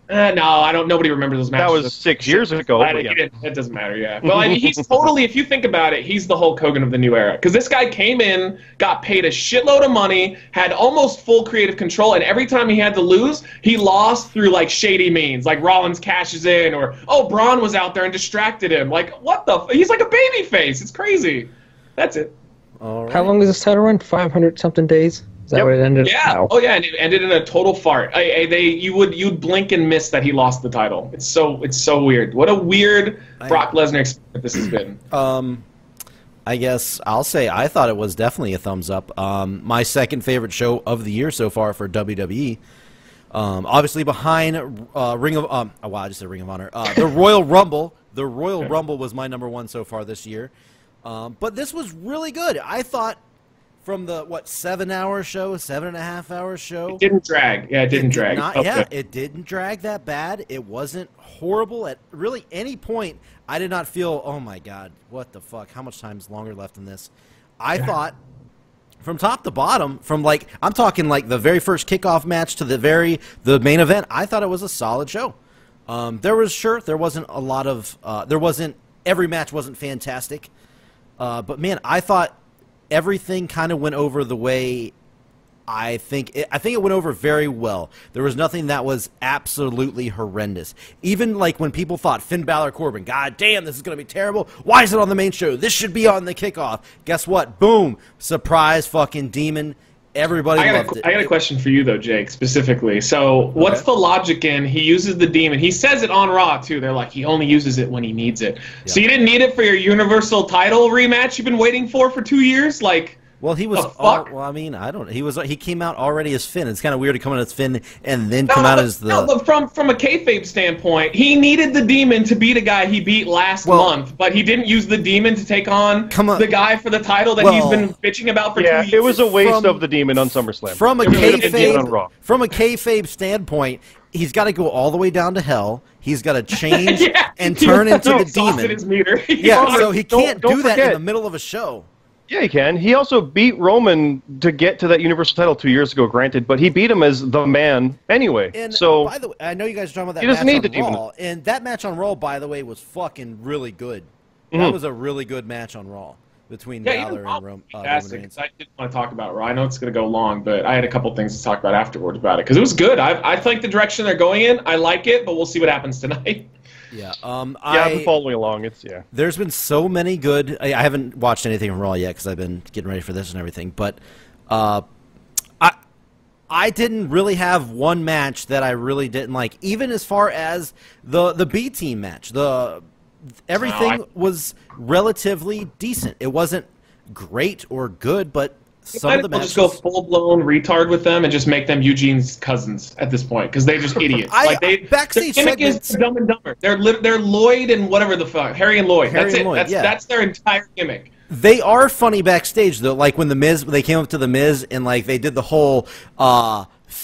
No, I don't. Nobody remembers those matches. That was 6 years ago. It doesn't matter. Yeah. Well, I mean, he's totally. If you think about it, he's the Hulk Hogan of the new era. Because this guy came in, got paid a shitload of money, had almost full creative control, and every time he had to lose, he lost through like shady means, like Rollins cashes in, or Braun was out there and distracted him. Like what the? He's like a baby face. It's crazy. That's it. All right. How long does this title run? 500-something days. Is that what it ended? Yeah. Wow. Oh yeah, and it ended in a total fart. You'd blink and miss that he lost the title. It's so weird. What a weird Brock Lesnar experience this has been. I guess I'll say I thought it was definitely a thumbs up. My second favorite show of the year so far for WWE. Obviously behind Ring of I just said Ring of Honor. The Royal Rumble. The Royal Rumble was my number one so far this year. But this was really good. I thought. From the 7-hour show, 7.5-hour show. It didn't drag. Yeah, it didn't drag. It didn't drag that bad. It wasn't horrible at really any point. I did not feel, oh my God, what the fuck? How much time's longer left in this? I thought from top to bottom, from I'm talking like the very first kickoff match to the main event, I thought it was a solid show. There wasn't a lot of every match wasn't fantastic. But man, I thought everything kind of went over the way I think it went over very well. There was nothing that was absolutely horrendous. Even like when people thought Finn Balor Corbin, God damn, this is going to be terrible. Why is it on the main show? This should be on the kickoff. Guess what? Boom. Surprise fucking demon. Everybody loved it. I got a question for you, though, Jake, specifically. So what's the logic in he uses the demon? He says it on Raw, too. They're like, he only uses it when he needs it. Yeah. So you didn't need it for your Universal title rematch you've been waiting for 2 years? Like, well, he was. He came out already as Finn. It's kind of weird to come out as Finn and then come out as the. No, but from a kayfabe standpoint, he needed the demon to beat a guy he beat last month, but he didn't use the demon to take on the guy for the title that he's been bitching about for 2 years. Yeah, it was a waste of the demon on SummerSlam. From a kayfabe standpoint, he's got to go all the way down to hell. He's got to change and turn into the demon. His meter. So he can't do that in the middle of a show. Yeah, he can. He also beat Roman to get to that Universal title 2 years ago, granted, but he beat him as the man anyway. And so, by the way, I know you guys are talking about that match on Raw, and that match on Raw, by the way, was fucking really good. That was a really good match on Raw between Balor and Roman Reigns. I didn't want to talk about Raw. I know it's going to go long, but I had a couple things to talk about afterwards about it because it was good. I like the direction they're going in. I like it, but we'll see what happens tonight. Yeah, I've been following along. There's been so many good. I haven't watched anything from Raw yet because I've been getting ready for this and everything. But I didn't really have one match that I really didn't like. Even as far as the B team match, everything was relatively decent. It wasn't great or good, but. Some of the matches. Just go full-blown retard with them and just make them Eugene's cousins at this point because they're just idiots. Backstage their gimmick is Dumb and Dumber. They're Lloyd and whatever the fuck. Harry and Lloyd. That's it. That's their entire gimmick. They are funny backstage though. Like when they came up to the Miz and like they did the whole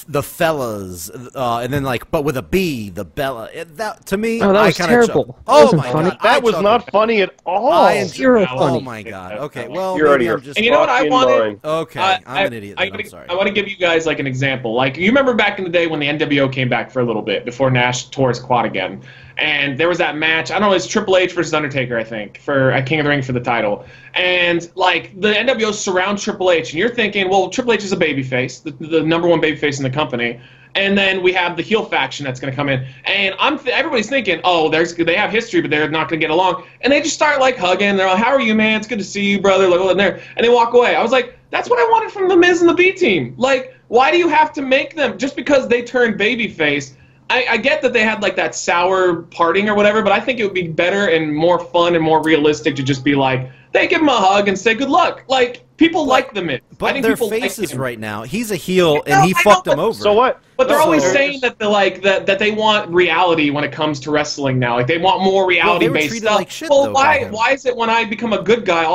the fellas and then but with a B, the Bella. That to me, that was terrible. Oh my god, that was not funny at all. Zero funny. Oh my god. Okay, well, you're maybe I'm just. And you know what I wanted? Okay, I'm an idiot. I'm sorry. I want to give you guys like an example. Like you remember back in the day when the NWO came back for a little bit before Nash tore his quad again. And there was that match, I don't know, it's Triple H versus Undertaker, I think, for King of the Ring for the title. And, like, the NWO surround Triple H, and you're thinking, well, Triple H is a babyface, the number one babyface in the company. And then we have the heel faction that's going to come in. And everybody's thinking, oh, they have history, but they're not going to get along. And they just start, like, hugging. They're like, how are you, man? It's good to see you, brother. Like, and they walk away. I was like, that's what I wanted from The Miz and the B team. Like, why do you have to make them, just because they turned babyface, I get that they had like that sour parting or whatever, but I think it would be better and more fun and more realistic to just be like, they give him a hug and say good luck. Like, people like the Miz. But I think their faces right now, he's a heel and he fucked them over. So what? But they're always saying that that they want reality when it comes to wrestling now. Like they want more reality-based stuff. Like shit, well, why is it when I become a good guy,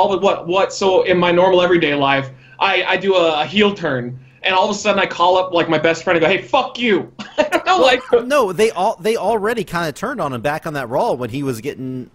so in my normal everyday life, I do a heel turn? and all of a sudden I call up like my best friend and go, "Hey, fuck you." I don't know, like no, they already kind of turned on him back on that Raw when he was getting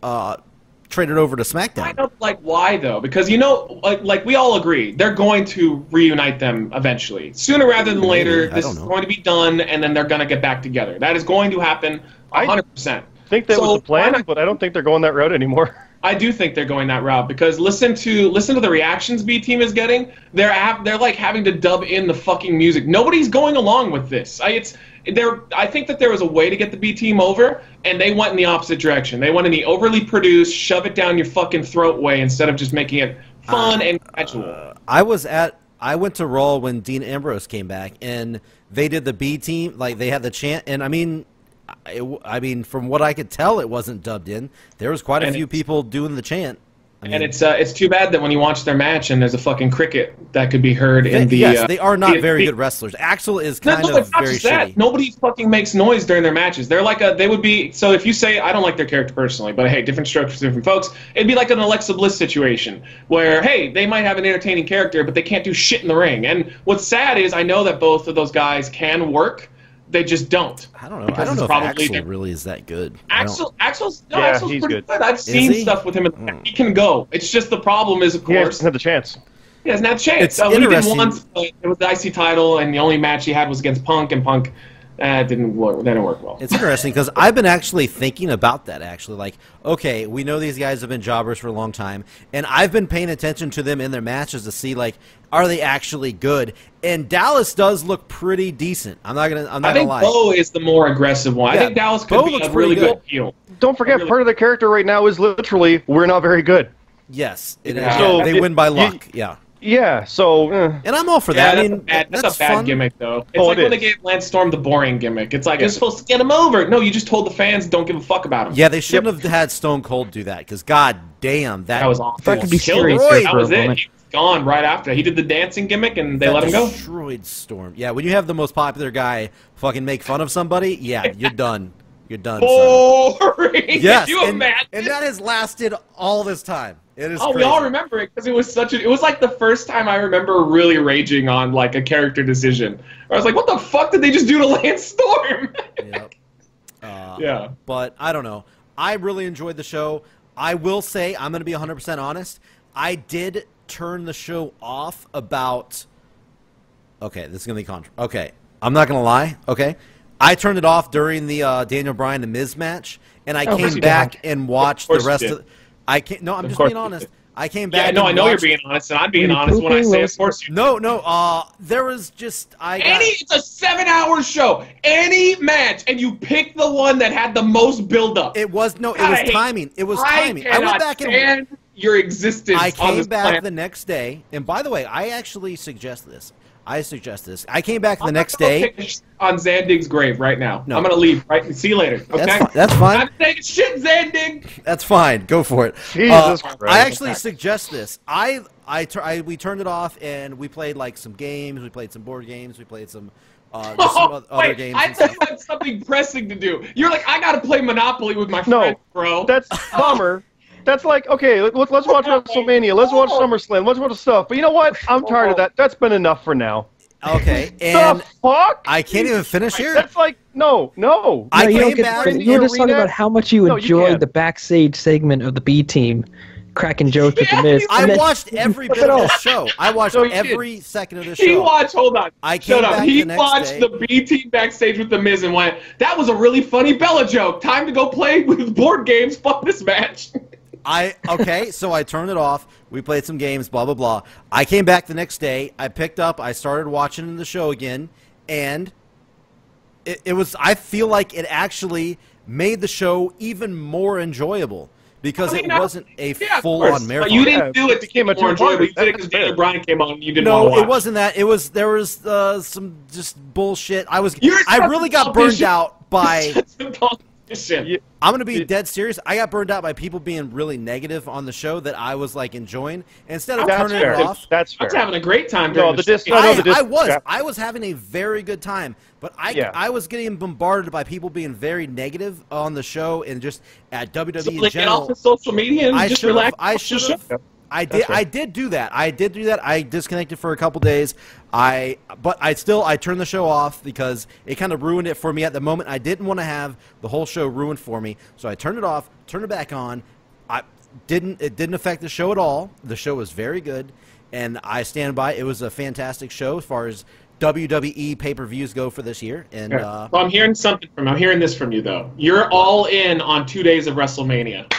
traded over to SmackDown. I don't like why though, because like we all agree they're going to reunite them eventually, sooner rather than later. This is going to be done, and then they're going to get back together. That is going to happen 100%. I think that was the plan, but I don't think they're going that route anymore. I do think they're going that route because listen to the reactions B Team is getting. They're like having to dub in the fucking music. Nobody's going along with this. I think that there was a way to get the B Team over, and they went in the opposite direction. They went in the overly produced, shove it down your fucking throat way instead of just making it fun and casual. I went to Raw when Dean Ambrose came back, and they did the B Team, like they had the chant, and I mean, from what I could tell, it wasn't dubbed in. There was quite a few people doing the chant. And it's too bad that when you watch their match and there's a fucking cricket that could be heard in the... Yes, they are not very good wrestlers. Axel is kind of very shitty. Nobody fucking makes noise during their matches. They're like they would be... So if you say, I don't like their character personally, but hey, different strokes for different folks, it'd be like an Alexa Bliss situation where, hey, they might have an entertaining character, but they can't do shit in the ring. And what's sad is I know that both of those guys can work. They just don't. I don't know. I don't know if Axel really is that good. Axel's pretty good. I've seen stuff with him. He can go. It's just the problem is, of course, he hasn't had the chance. He hasn't had the chance. It's interesting. He did once. It was the IC title, and the only match he had was against Punk, and Punk didn't work well. It's interesting because I've been actually thinking about that. Actually, like, okay, we know these guys have been jobbers for a long time, and I've been paying attention to them in their matches to see, like, are they actually good? And Dallas does look pretty decent. I'm not gonna lie. I think Bo is the more aggressive one. Yeah, I think Dallas could be a really good heel. Don't forget, part of the character right now is literally we're not very good. Yes, it is. So they win by luck. Yeah, so... And I'm all for that. I mean, that's a bad gimmick, though. It's like when they gave Lance Storm the boring gimmick. It's like, you're supposed to get him over. No, you just told the fans don't give a fuck about him. Yeah, they shouldn't have had Stone Cold do that, because god damn, that was awful. That could be serious. That was it. He was gone right after. He did the dancing gimmick, and they let him go. Destroyed Storm. Yeah, when you have the most popular guy fucking make fun of somebody, yeah, you're done. You're done. Boring. Yes, Can you imagine? And that has lasted all this time. It is crazy. We all remember it because it was it was like the first time I remember really raging on like a character decision. I was like, what the fuck did they just do to Lance Storm? Yep. Yeah. But I don't know. I really enjoyed the show. I will say, I'm going to be 100% honest, I did turn the show off about... Okay, this is going to be Okay, I'm not going to lie, okay? I turned it off during the Daniel Bryan and Miz match, and I came back and watched the rest of... No, I'm just being honest. I came back. Yeah, no, I know you're being honest, and I'm being honest when I say, of course you. No. There was just it's a 7-hour show. Any match, and you pick the one that had the most build-up. It was timing. It was timing. I went back and your existence. I came back the next day, and by the way, I actually suggest this. I came back the next day on Zandig's grave right now. No. I'm gonna leave. Right, see you later. Okay, that's fine. I'm taking shit, Zandig. That's fine. Go for it. Jesus Christ. I actually suggest this. We turned it off and we played like some games. We played some board games. We played some other games. I thought you had something pressing to do. You're like, I gotta play Monopoly with my friends, bro. That's bummer. That's like, okay, let's watch WrestleMania, let's watch SummerSlam, let's watch stuff. But you know what? I'm tired of that. That's been enough for now. Okay, and the fuck? I can't even finish here. That's like, no. I came back. You were just talking about how much you enjoyed the backstage segment of the B Team, cracking jokes with the Miz. I watched every bit of the show. I watched every second of the show. Hold on. He watched the B Team backstage with the Miz and went, that was a really funny Bella joke. Time to go play with board games. Fuck this match. So I turned it off. We played some games, blah, blah, blah. I came back the next day. I picked up. I started watching the show again. And it was, I feel like it actually made the show even more enjoyable because it wasn't a full-on marathon. But you didn't do it to keep it more enjoyable. You did it because Daniel Bryan came on and you didn't want to watch. No, it wasn't that. There was some just bullshit. I really got burned out by... I'm going to be dead serious. I got burned out by people being really negative on the show that I was like enjoying. Instead of turning it off, that's fair. I was having a great time during I was having a very good time, but I was getting bombarded by people being very negative on the show and just at WWE in general. Get off of social media and just relax. I did do that. I disconnected for a couple days. But I turned the show off because it kind of ruined it for me at the moment. I didn't want to have the whole show ruined for me, so I turned it off, turned it back on. It didn't affect the show at all. The show was very good, and I stand by. It was a fantastic show as far as WWE pay-per-views go for this year. And well, I'm hearing this from you though. You're all in on 2 days of WrestleMania.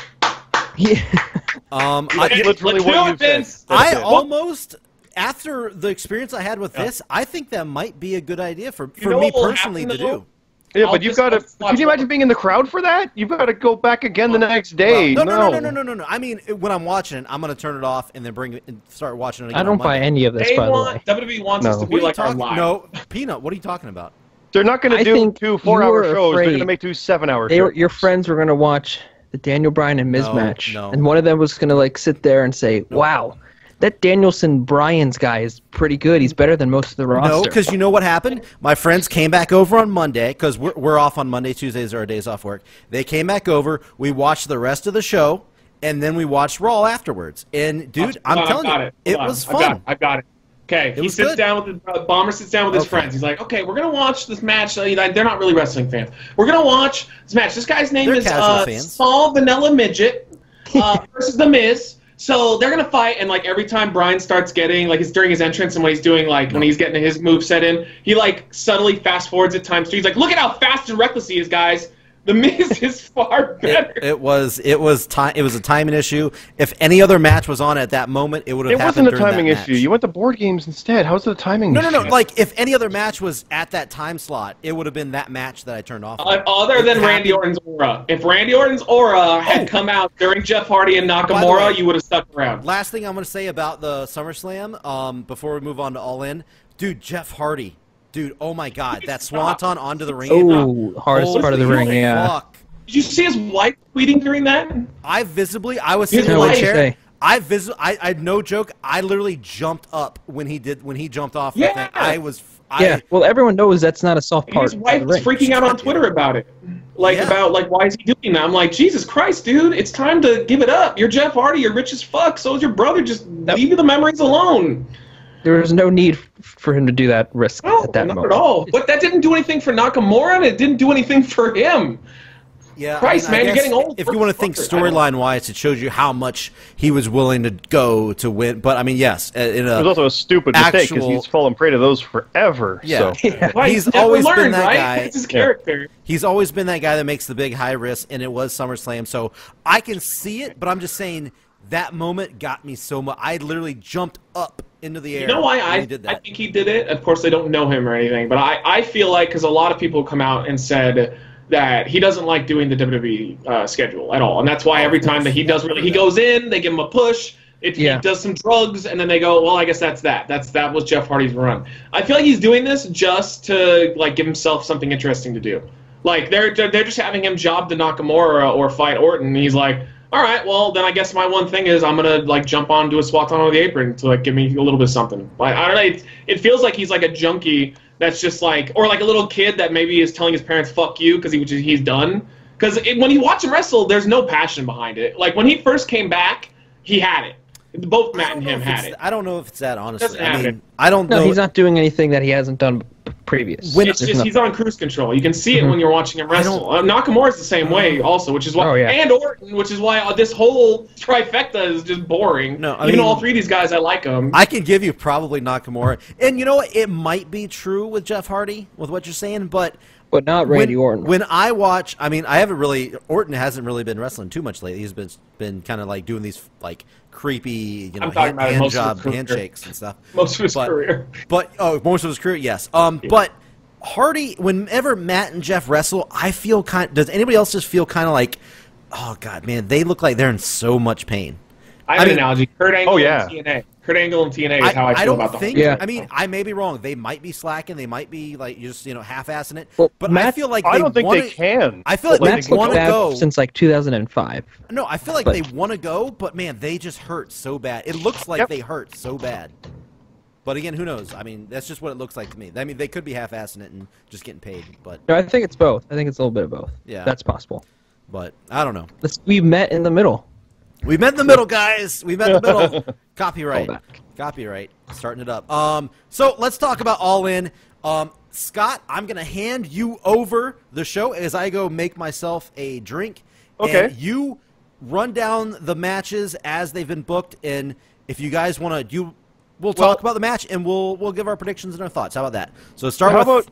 Yeah. Literally what you said. I almost, after the experience I had with this, I think that might be a good idea for me personally to do. Yeah, but you've got to. Can you imagine being in the crowd for that? You've got to go back again the next day. No. I mean, when I'm watching it, I'm going to turn it off and then bring it and start watching it again. I don't buy any of this, by the way. WWE wants us to be like our live. No, Peanut, what are you talking about? They're not going to do 2 4-hour shows. They're going to make 2 7-hour shows. Your friends were going to watch the Daniel Bryan and Miz match, and one of them was going to like sit there and say, "Wow, that Danielson-Bryan's guy is pretty good. He's better than most of the roster." No, because you know what happened? My friends came back over on Monday, because we're off on Monday, Tuesdays are our days off work. They came back over, we watched the rest of the show, and then we watched Raw afterwards. And, dude, I'm telling you, it was fun. I got it. Okay, he sits down with Bomber sits down with his friends. He's like, okay, we're going to watch this match. They're not really wrestling fans. We're going to watch this match. This guy's name is Small Vanilla Midget versus The Miz. So they're going to fight, and like every time Bryan starts getting, like it's during his entrance and when he's doing like, when he's getting his move set in, he like subtly fast forwards at times. So he's like, look at how fast and reckless he is, guys. The Miz is far better. It was a timing issue. If any other match was on at that moment, it would have happened during that match. It wasn't a timing issue. You went to board games instead. How's it a timing issue? No. Like, if any other match was at that time slot, it would have been that match that I turned off. Other than Randy Orton's aura. If Randy Orton's aura had come out during Jeff Hardy and Nakamura, you would have stuck around. Last thing I'm going to say about the SummerSlam, before we move on to All In, dude, Jeff Hardy. Dude, oh my God, that swanton onto the ring. Oh, hardest part of the ring, yeah. Fuck. Did you see his wife tweeting during that? I was sitting in my chair. I no joke. I literally jumped up when he jumped off. Yeah. That thing. Well, everyone knows that's not a soft part. His wife was freaking out on Twitter about it, about why is he doing that? I'm like, Jesus Christ, dude! It's time to give it up. You're Jeff Hardy. You're rich as fuck. So is your brother. Just leave the memories alone. There was no need for him to do that risk at that moment. Not at all. But that didn't do anything for Nakamura, and it didn't do anything for him. Yeah, Christ, man, you're getting old. If you want to think storyline-wise, it shows you how much he was willing to go to win. But, I mean, yes. It was also a stupid mistake because he's fallen prey to those forever. Yeah. So. Right, he's always been that right? guy. It's his character. He's always been that guy that makes the big high risk, and it was SummerSlam. So I can see it, but I'm just saying that moment got me so much. I literally jumped up into the air. You know why I think he did it? Of course, I don't know him or anything, but I feel like, because a lot of people come out and said that he doesn't like doing the WWE schedule at all, and that's why every time that he goes in, they give him a push. He does some drugs, and then they go, well, I guess that's that. That was Jeff Hardy's run. I feel like he's doing this just to like give himself something interesting to do. Like they're just having him job to Nakamura or fight Orton, and he's like, all right, well, then I guess my one thing is I'm going to, like, jump on, do a swanton on the apron to, like, give me a little bit of something. Like, I don't know, it feels like he's, like, a junkie that's just, like, or, like, a little kid that maybe is telling his parents, fuck you, because he's done. Because when you watch him wrestle, there's no passion behind it. Like, when he first came back, he had it. Both Matt and him had it. I don't know if it's that, honestly. I don't know. No, he's not doing anything that he hasn't done previous. He's on cruise control. You can see it when you're watching him wrestle. Nakamura's the same way also, which is why, and Orton, which is why this whole trifecta is just boring. No, Even though all three of these guys, I like them. I can give you probably Nakamura. And you know what? It might be true with Jeff Hardy, with what you're saying, but not Randy Orton. When I watch, I mean, Orton hasn't really been wrestling too much lately. He's been kind of like doing these like creepy, hand job handshakes and stuff. Most of his career. But most of his career, yes. But Hardy, whenever Matt and Jeff wrestle, I feel does anybody else just feel kind of like, oh God, man, they look like they're in so much pain. I have an analogy. Kurt Angle and TNA. Kurt Angle and TNA is how I feel about the whole I mean, I may be wrong. They might be slacking. They might be like just half-assing it. Well, but Matt, I feel like I don't think they can. I feel like Matt's they want to go since like 2005. No, I feel like they want to go, but man, they just hurt so bad. It looks like they hurt so bad. But again, who knows? I mean, that's just what it looks like to me. I mean, they could be half-assing it and just getting paid. But no, I think it's both. I think it's a little bit of both. Yeah, that's possible. But I don't know. We met in the middle. We met in the middle, guys. We met in the middle. Copyright. Starting it up. So let's talk about All In. Scott, I'm going to hand you over the show as I go make myself a drink. Okay. And you run down the matches as they've been booked, and if you guys want to, we'll talk about the match, and we'll give our predictions and our thoughts. How about that? So start with...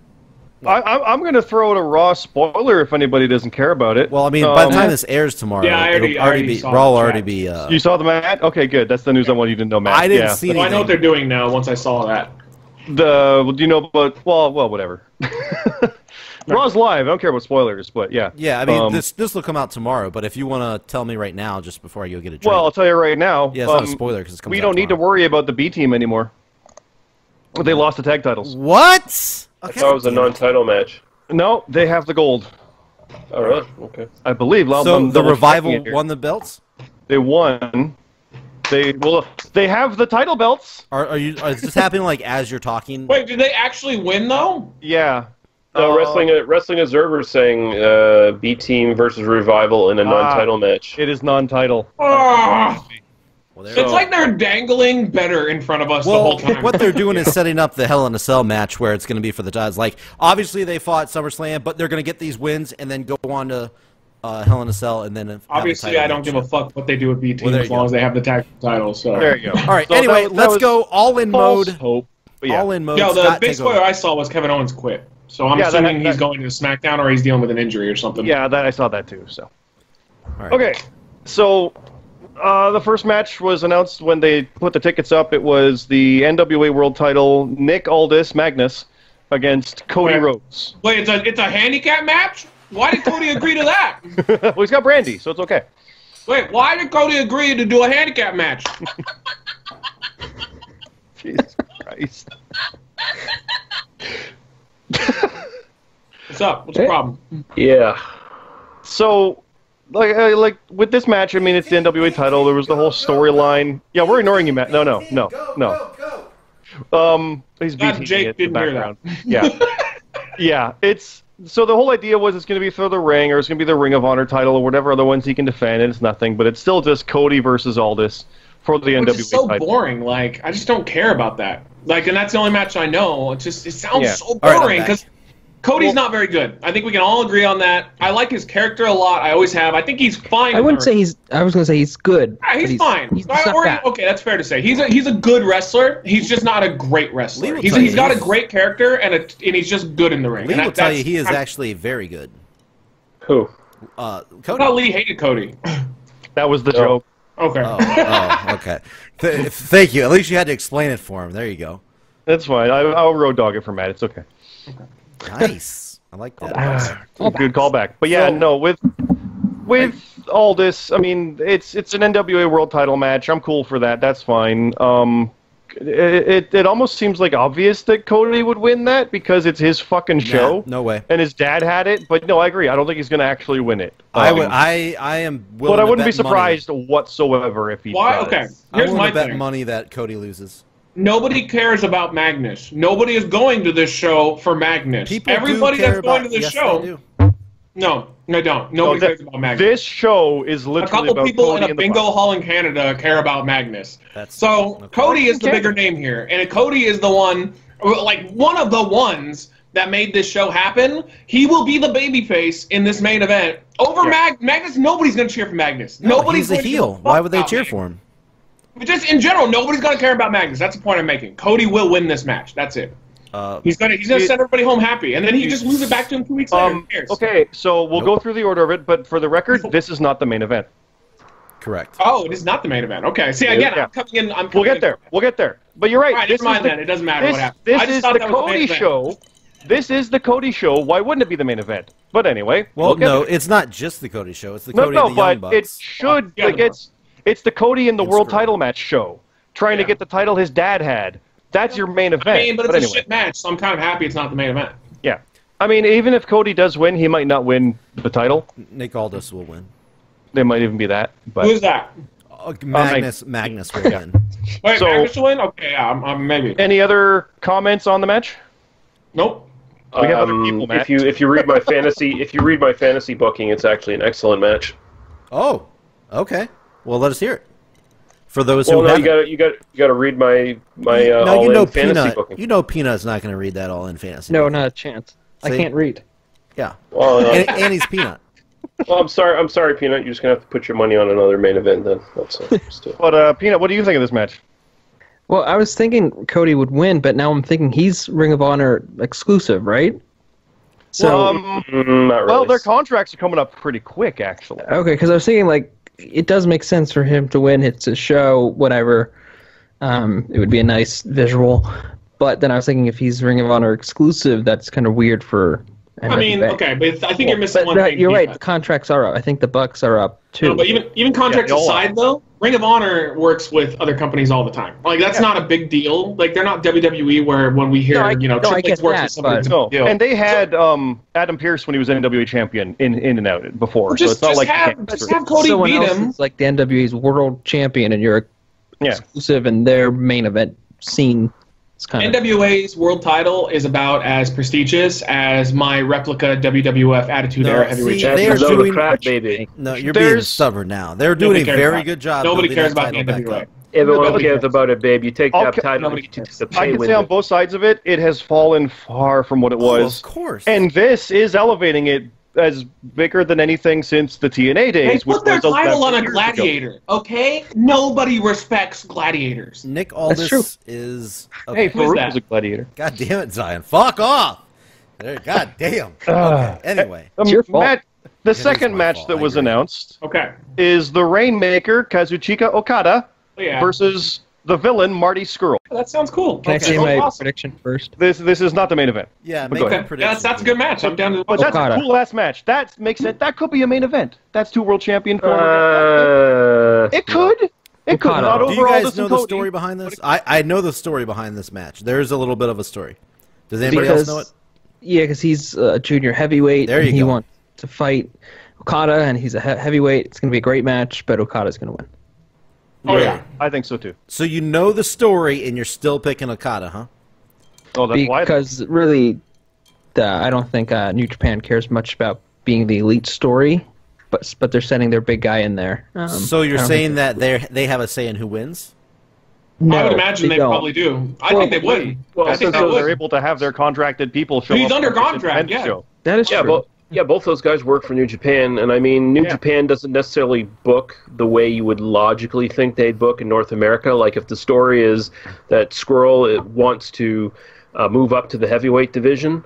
I'm going to throw out a Raw spoiler if anybody doesn't care about it. Well, I mean, by the time this airs tomorrow, Raw will already be... You saw the match? Okay, good. That's the news I want you to know, Matt. I didn't see anything. I know what they're doing now once I saw that. Do you know about... Well, whatever. Raw's live. I don't care about spoilers, but yeah. Yeah, I mean, this will come out tomorrow, but if you want to tell me right now, just before I go get a drink... Well, I'll tell you right now. Yeah, it's not a spoiler because it's coming out tomorrow. We don't need to worry about the B team anymore. They lost the tag titles. What? I thought it was a non-title match. No, they have the gold. Oh, really? Okay. I believe. So the Revival won the belts? They won. They have the title belts. Is this happening like as you're talking? Wait, did they actually win though? Yeah. No, Wrestling Observer saying B Team versus Revival in a non-title match. It is non-title. It's like they're dangling better in front of us the whole time. What they're doing is setting up the Hell in a Cell match where it's going to be for the titles. Like, obviously they fought SummerSlam, but they're going to get these wins and then go on to Hell in a Cell and then... Obviously, I don't give a fuck what they do with B Team as long as they have the tag titles. So. There you go. All right, so anyway, let's go all-in mode. Hope. Yeah. All-in mode. Yo, the big spoiler I saw was Kevin Owens quit. So I'm assuming he's going to SmackDown or he's dealing with an injury or something. Yeah, I saw that too. So. Right. Okay, so... the first match was announced when they put the tickets up. It was the NWA World Title, Nick Aldis Magnus against Cody Rhodes. Wait, it's a handicap match? Why did Cody agree to that? Well, he's got Brandy, so it's okay. Wait, why did Cody agree to do a handicap match? Jesus Christ. What's up? What's the problem? Yeah. So... Like with this match, I mean, it's the NWA title. There was the whole storyline. Yeah, we're ignoring you, Matt. No. He's beating Jake didn't hear that. Yeah, yeah. So the whole idea was it's going to be for the ring, or it's going to be the Ring of Honor title, or whatever other ones he can defend, and it's nothing. But it's still just Cody versus Aldis for the NWA title. It's so title. boring. Like, I just don't care about that. Like, and that's the only match I know. It sounds so boring because. Cody's not very good. I think we can all agree on that. I like his character a lot. I always have. I think he's fine. I wouldn't say he's. I was going to say he's good. He's fine. He's not bad. Okay, that's fair to say. He's a good wrestler. He's just not a great wrestler. He's got a great character and he's just good in the ring. Lee will tell you he is actually very good. Who? Cody. I thought Lee hated Cody. That was the joke. Okay. Okay. Thank you. At least you had to explain it for him. There you go. That's fine. I'll road dog it for Matt. It's okay. Nice. I like that. Good callback. But yeah, with all this, I mean, it's an NWA World Title match. I'm cool for that. That's fine. It almost seems like obvious that Cody would win that because it's his fucking show. No way. And his dad had it, but no, I agree. I don't think he's going to actually win it. I am willing but I wouldn't to be surprised whatsoever if he does. Okay. Here's my bet thing. money that Cody loses. Nobody cares about Magnus. Nobody is going to this show for Magnus. Everybody that's going to this show. No, I don't. Nobody cares about Magnus. This show is literally a couple people in a bingo hall in Canada care about Magnus. Cody is the bigger name here, and Cody is the one, like one of the ones that made this show happen. He will be the babyface in this main event over Magnus. Nobody's going to cheer for Magnus. Nobody's he's a heel. Why would they cheer for him? Just in general, nobody's going to care about Magnus. That's the point I'm making. Cody will win this match. That's it. He's gonna send everybody home happy, and then he just loses it back to him 2 weeks later. Who cares? Okay, so we'll go through the order of it, but for the record, this is not the main event. Correct. Oh, it is not the main event. Okay. See, again, I'm coming in. We'll get there. We'll get there. But you're right. All right, never mind then. It doesn't matter what happens. This is the Cody show. This is the Cody show. Why wouldn't it be the main event? But anyway. Well, no, it's not just the Cody show. It's the Cody and the Young Bucks. It should. It's the Cody and the World Title match show. Trying to get the title his dad had. That's your main event. I mean, but it's a shit match, so I'm kind of happy it's not the main event. Yeah. I mean, even if Cody does win, he might not win the title. Nick Aldis will win. There might even be that. But who's that? Magnus will win. Wait, Magnus will win? Okay, yeah, maybe. Any other comments on the match? Nope. We have other people, Matt. If you read my fantasy booking, it's actually an excellent match. Oh, okay. Well, let us hear it. For those who no, haven't. you got to read my no, all-in fantasy booking. You know Peanut's not going to read that all-in fantasy. No, not a chance. I can't read. Yeah. Well, and he's Peanut. Well, I'm sorry, Peanut. You're just gonna have to put your money on another main event then. That's But Peanut, what do you think of this match? Well, I was thinking Cody would win, but now I'm thinking he's Ring of Honor exclusive, right? So, not really. Well, their contracts are coming up pretty quick, actually. Okay, because I was thinking like it does make sense for him to win. It's a show, whatever. It would be a nice visual, but then I was thinking if he's Ring of Honor exclusive, that's kind of weird for. I mean, okay, but I think you're missing one thing. You're right. The contracts are up. I think the Bucks are up too. No, but even contracts aside, though, Ring of Honor works with other companies all the time. Like that's not a big deal. Like they're not WWE, where when we hear Triple H works with somebody, it's a big deal. And they had Adam Pearce when he was NWA champion in and out before. So it's not like have Cody beat him. It's like the NWA's world champion, and you're exclusive in their main event scene. NWA's world title is about as prestigious as my replica WWF Attitude Era Heavyweight Champion. No, you're being stubborn now. They're doing a very good job. Nobody cares about the NWA. Everyone cares about it, babe. You take that title. I can say on both sides of it, it has fallen far from what it was. Of course. And this is elevating it as bigger than anything since the TNA days. They put their title on a gladiator, okay? Nobody respects gladiators. Nick Aldis is... Hey, Farouk was a gladiator. God damn it, Zion. Fuck off! God damn. Okay. Anyway. It's your fault. The second match that was announced is the Rainmaker, Kazuchika Okada, versus the villain, Marty Scurll. That sounds cool. Can I say my prediction first? This is not the main event. Yeah, make a prediction. That's a good match. I'm down to But that's a cool-ass match. That makes it. That could be a main event. That's two world champion. It could. It could. Not Do you guys know the story behind this? I know the story behind this match. There's a little bit of a story. Does anybody else know it? Yeah, because he's a junior heavyweight. There you go. He wants to fight Okada, and he's a heavyweight. It's going to be a great match, but Okada's going to win. Oh, yeah. I think so, too. So you know the story, and you're still picking Okada, huh? Oh, that's why? Because really, I don't think New Japan cares much about being the elite story, but they're sending their big guy in there. So you're saying that they have a say in who wins? No, I would imagine they probably do. I think they would. Well, I think they're able to have their contracted people show up. He's under contract, yeah. That is true. Both those guys work for New Japan, and I mean, New Japan doesn't necessarily book the way you would logically think they'd book in North America. Like, if the story is that Scurll wants to move up to the heavyweight division,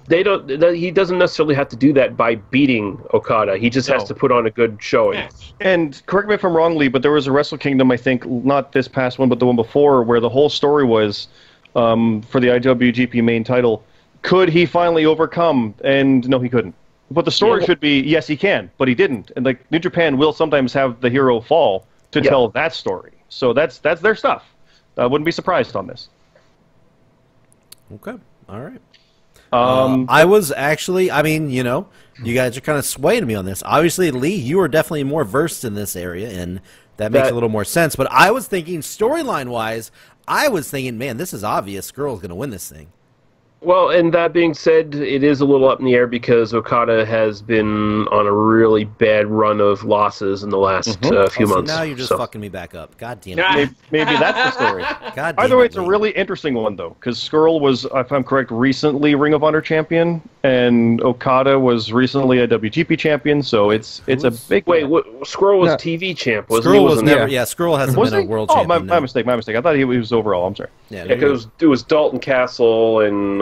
he doesn't necessarily have to do that by beating Okada. He just has to put on a good showing. Yes. And correct me if I'm wrong, Lee, but there was a Wrestle Kingdom, I think, not this past one, but the one before, where the whole story was for the IWGP main title. Could he finally overcome? And no, he couldn't. But the story should be, yes, he can, but he didn't. And like New Japan will sometimes have the hero fall to tell that story. So that's their stuff. I wouldn't be surprised on this. Okay, all right. I was actually, I mean, you know, you guys are kind of swaying me on this. Obviously, Lee, you are definitely more versed in this area, and that makes a little more sense. But I was thinking, storyline-wise, I was thinking, man, this is obvious. Scurll's going to win this thing. Well, and that being said, it is a little up in the air because Okada has been on a really bad run of losses in the last few months. Now you're just fucking me back up. God damn it. Maybe that's the story. God damn Either way, it, it's a really interesting one, though, because Scurll was, if I'm correct, recently Ring of Honor champion, and Okada was recently a WGP champion, so it's a big... Wait, Scurll was TV champ, wasn't he? Scurll was never... Yeah, Scurll hasn't been a world champion. My mistake. I thought he was overall. I'm sorry. Yeah, because it was Dalton Castle and...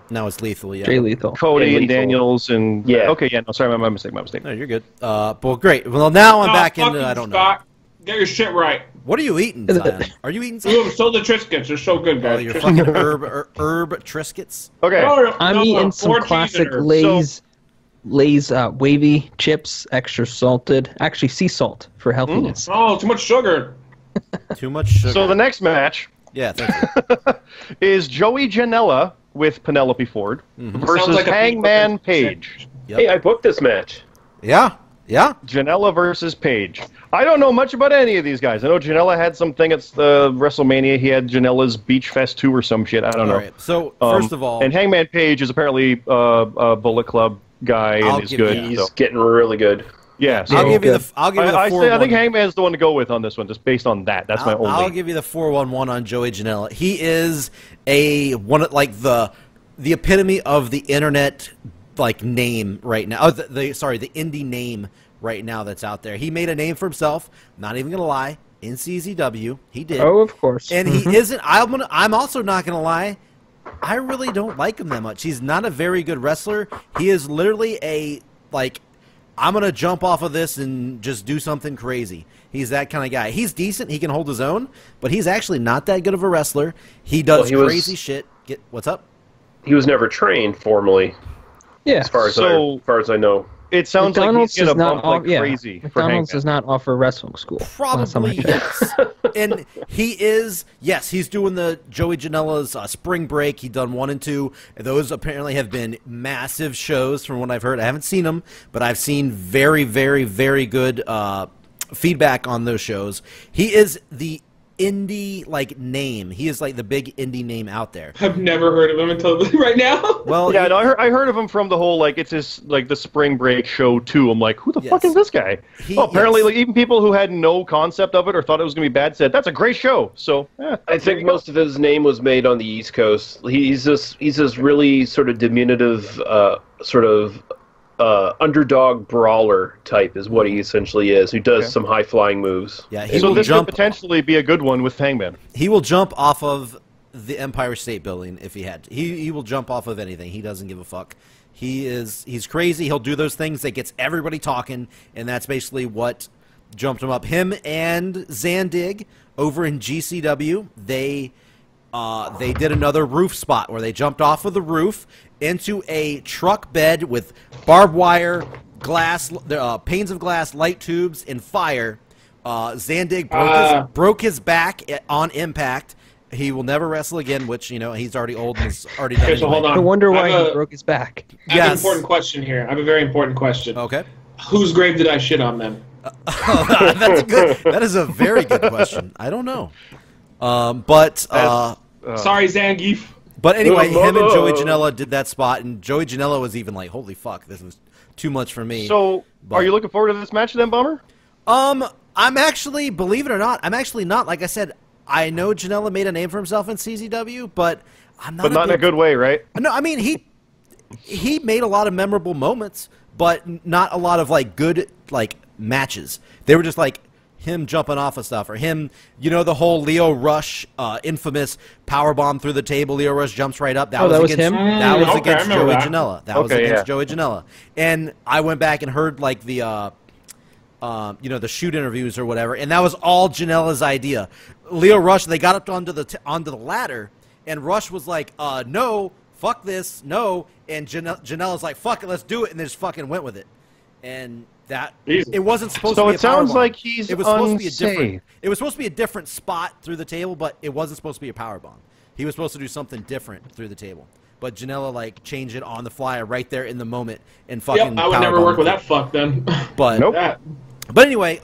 now it's Lethal, yeah. Jay Lethal. Cody and Daniels and... Okay, no, sorry, my mistake. No, you're good. Well, great. Well, now I'm back into... I don't know. Get your shit right. What are you eating, Zion? Are you eating something? So the Triscuits. They're so good, guys. Oh, your fucking herb Triscuits? Okay. I'm eating some classic Lay's wavy chips, extra salted. Actually, sea salt for healthiness. Oh, too much sugar. Too much sugar. So the next match... Yeah, thank you. is Joey Janela with Penelope Ford versus Hangman Page. Hey, I booked this match. Yeah. Janela versus Page. I don't know much about any of these guys. I know Janela had something at WrestleMania. He had Janela's Beach Fest 2 or some shit. I don't know. Right. So, first of all... And Hangman Page is apparently a Bullet Club guy and is good. He's getting really good. Yeah, so I'll give you the. I think Hangman's the one to go with on this one, just based on that. That's my only. I'll give you the 4-1-1 on Joey Janela. He is the epitome of the internet name right now. Oh, the indie name right now that's out there. He made a name for himself. Not even gonna lie, in CZW, he did. Oh, of course. And he isn't. I'm also not gonna lie. I really don't like him that much. He's not a very good wrestler. He is literally I'm going to jump off of this and just do something crazy. He's that kind of guy. He's decent. He can hold his own, but he's actually not that good of a wrestler. He does crazy shit. What's up? He was never trained formally. Yeah. As far as I know. It sounds McDonald's like he's going to bump crazy. McDonald's does not offer wrestling school. Probably, yes. And he's doing the Joey Janela's Spring Break. He's done 1 and 2. Those apparently have been massive shows from what I've heard. I haven't seen them, but I've seen very, very, very good feedback on those shows. He is the indie name. He is the big indie name out there. I've never heard of him until right now. Well, yeah, I heard of him from the whole it's his the Spring Break show too. I'm like, who the fuck is this guy? Apparently, even people who had no concept of it or thought it was gonna be bad said that's a great show. So I think most of his name was made on the East Coast. He's this really sort of diminutive underdog brawler type is what he essentially is, who does some high-flying moves. Yeah, so this could potentially be a good one with Hangman. He will jump off of the Empire State Building if he had to. He will jump off of anything. He doesn't give a fuck. He's crazy. He'll do those things that gets everybody talking, and that's basically what jumped him up. Him and Zandig over in GCW, they did another roof spot where they jumped off of the roof into a truck bed with barbed wire, glass, panes of glass, light tubes, and fire. Zandig broke his back on impact. He will never wrestle again, which, he's already old and has already done. Okay, so hold on. I wonder why he broke his back. I have an important question here. I have a very important question. Okay. Whose grave did I shit on then? That is a very good question. I don't know. Sorry, Zangief. But anyway, him and Joey Janela did that spot, and Joey Janela was even holy fuck, this was too much for me. So, are you looking forward to this match then, Bomber? I'm actually, believe it or not, I'm actually not. Like I said, I know Janela made a name for himself in CZW, but I'm not. But not in a good way, right? No, I mean, he made a lot of memorable moments, but not a lot of good matches. They were just him jumping off of stuff, or him, the whole Leo Rush infamous powerbomb through the table. Leo Rush jumps right up. That was against him. That was against Joey Janela. That was against Joey Janela. And I went back and heard the the shoot interviews or whatever, and that was all Janela's idea. Leo Rush, they got up onto the ladder, and Rush was like, "No, fuck this, no," and Janela's like, "Fuck it, let's do it," and they just fucking went with it, and. It wasn't supposed to be a powerbomb. So it sounds like he's It was supposed to be a different spot through the table, but it wasn't supposed to be a powerbomb. He was supposed to do something different through the table. But Janela changed it on the fly right there in the moment and fucking. Yep, I would never work with that fuck then. But nope. But anyway,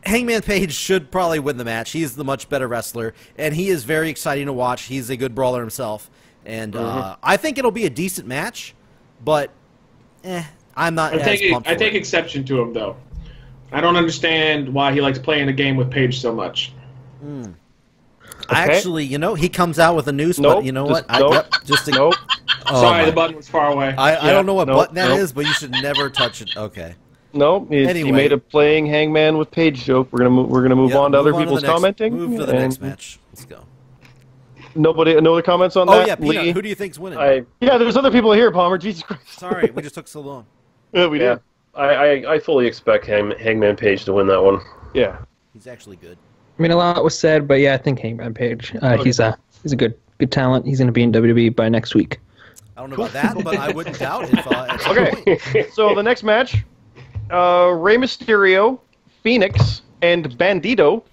Hangman Page should probably win the match. He's the much better wrestler, and he is very exciting to watch. He's a good brawler himself, and I think it'll be a decent match, but I'm not. I take exception to him though. I don't understand why he likes playing a game with Page so much. Okay. Actually, he comes out with a new spot. Nope, you know what? Nope. Sorry, the button was far away. I don't know what button that is, but you should never touch it. Okay. No, he made a playing Hangman with Page joke. We're gonna move on to other people's commenting. Move to the next match. Let's go. No other comments on that? Oh yeah, Peanut, who do you think's winning? Yeah, there's other people here, Palmer. Jesus Christ. Sorry, we just took so long. Yeah, we did. I fully expect Hangman Page to win that one. Yeah. He's actually good. I mean, a lot was said, but yeah, I think Hangman Page. He's a good talent. He's going to be in WWE by next week. I don't know about that, but I wouldn't doubt it. Okay, so the next match, Rey Mysterio, Phoenix, and Bandito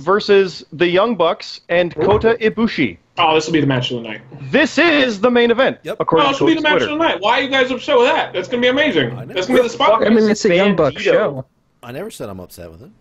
versus the Young Bucks and Kota Ibushi. Oh, this will be the match of the night. This is the main event. Yep. According this will be the match of the night. Why are you guys upset with that? That's going to be amazing. That's going to be the spot. I mean, it's a Young Bucks show. I never said I'm upset with it.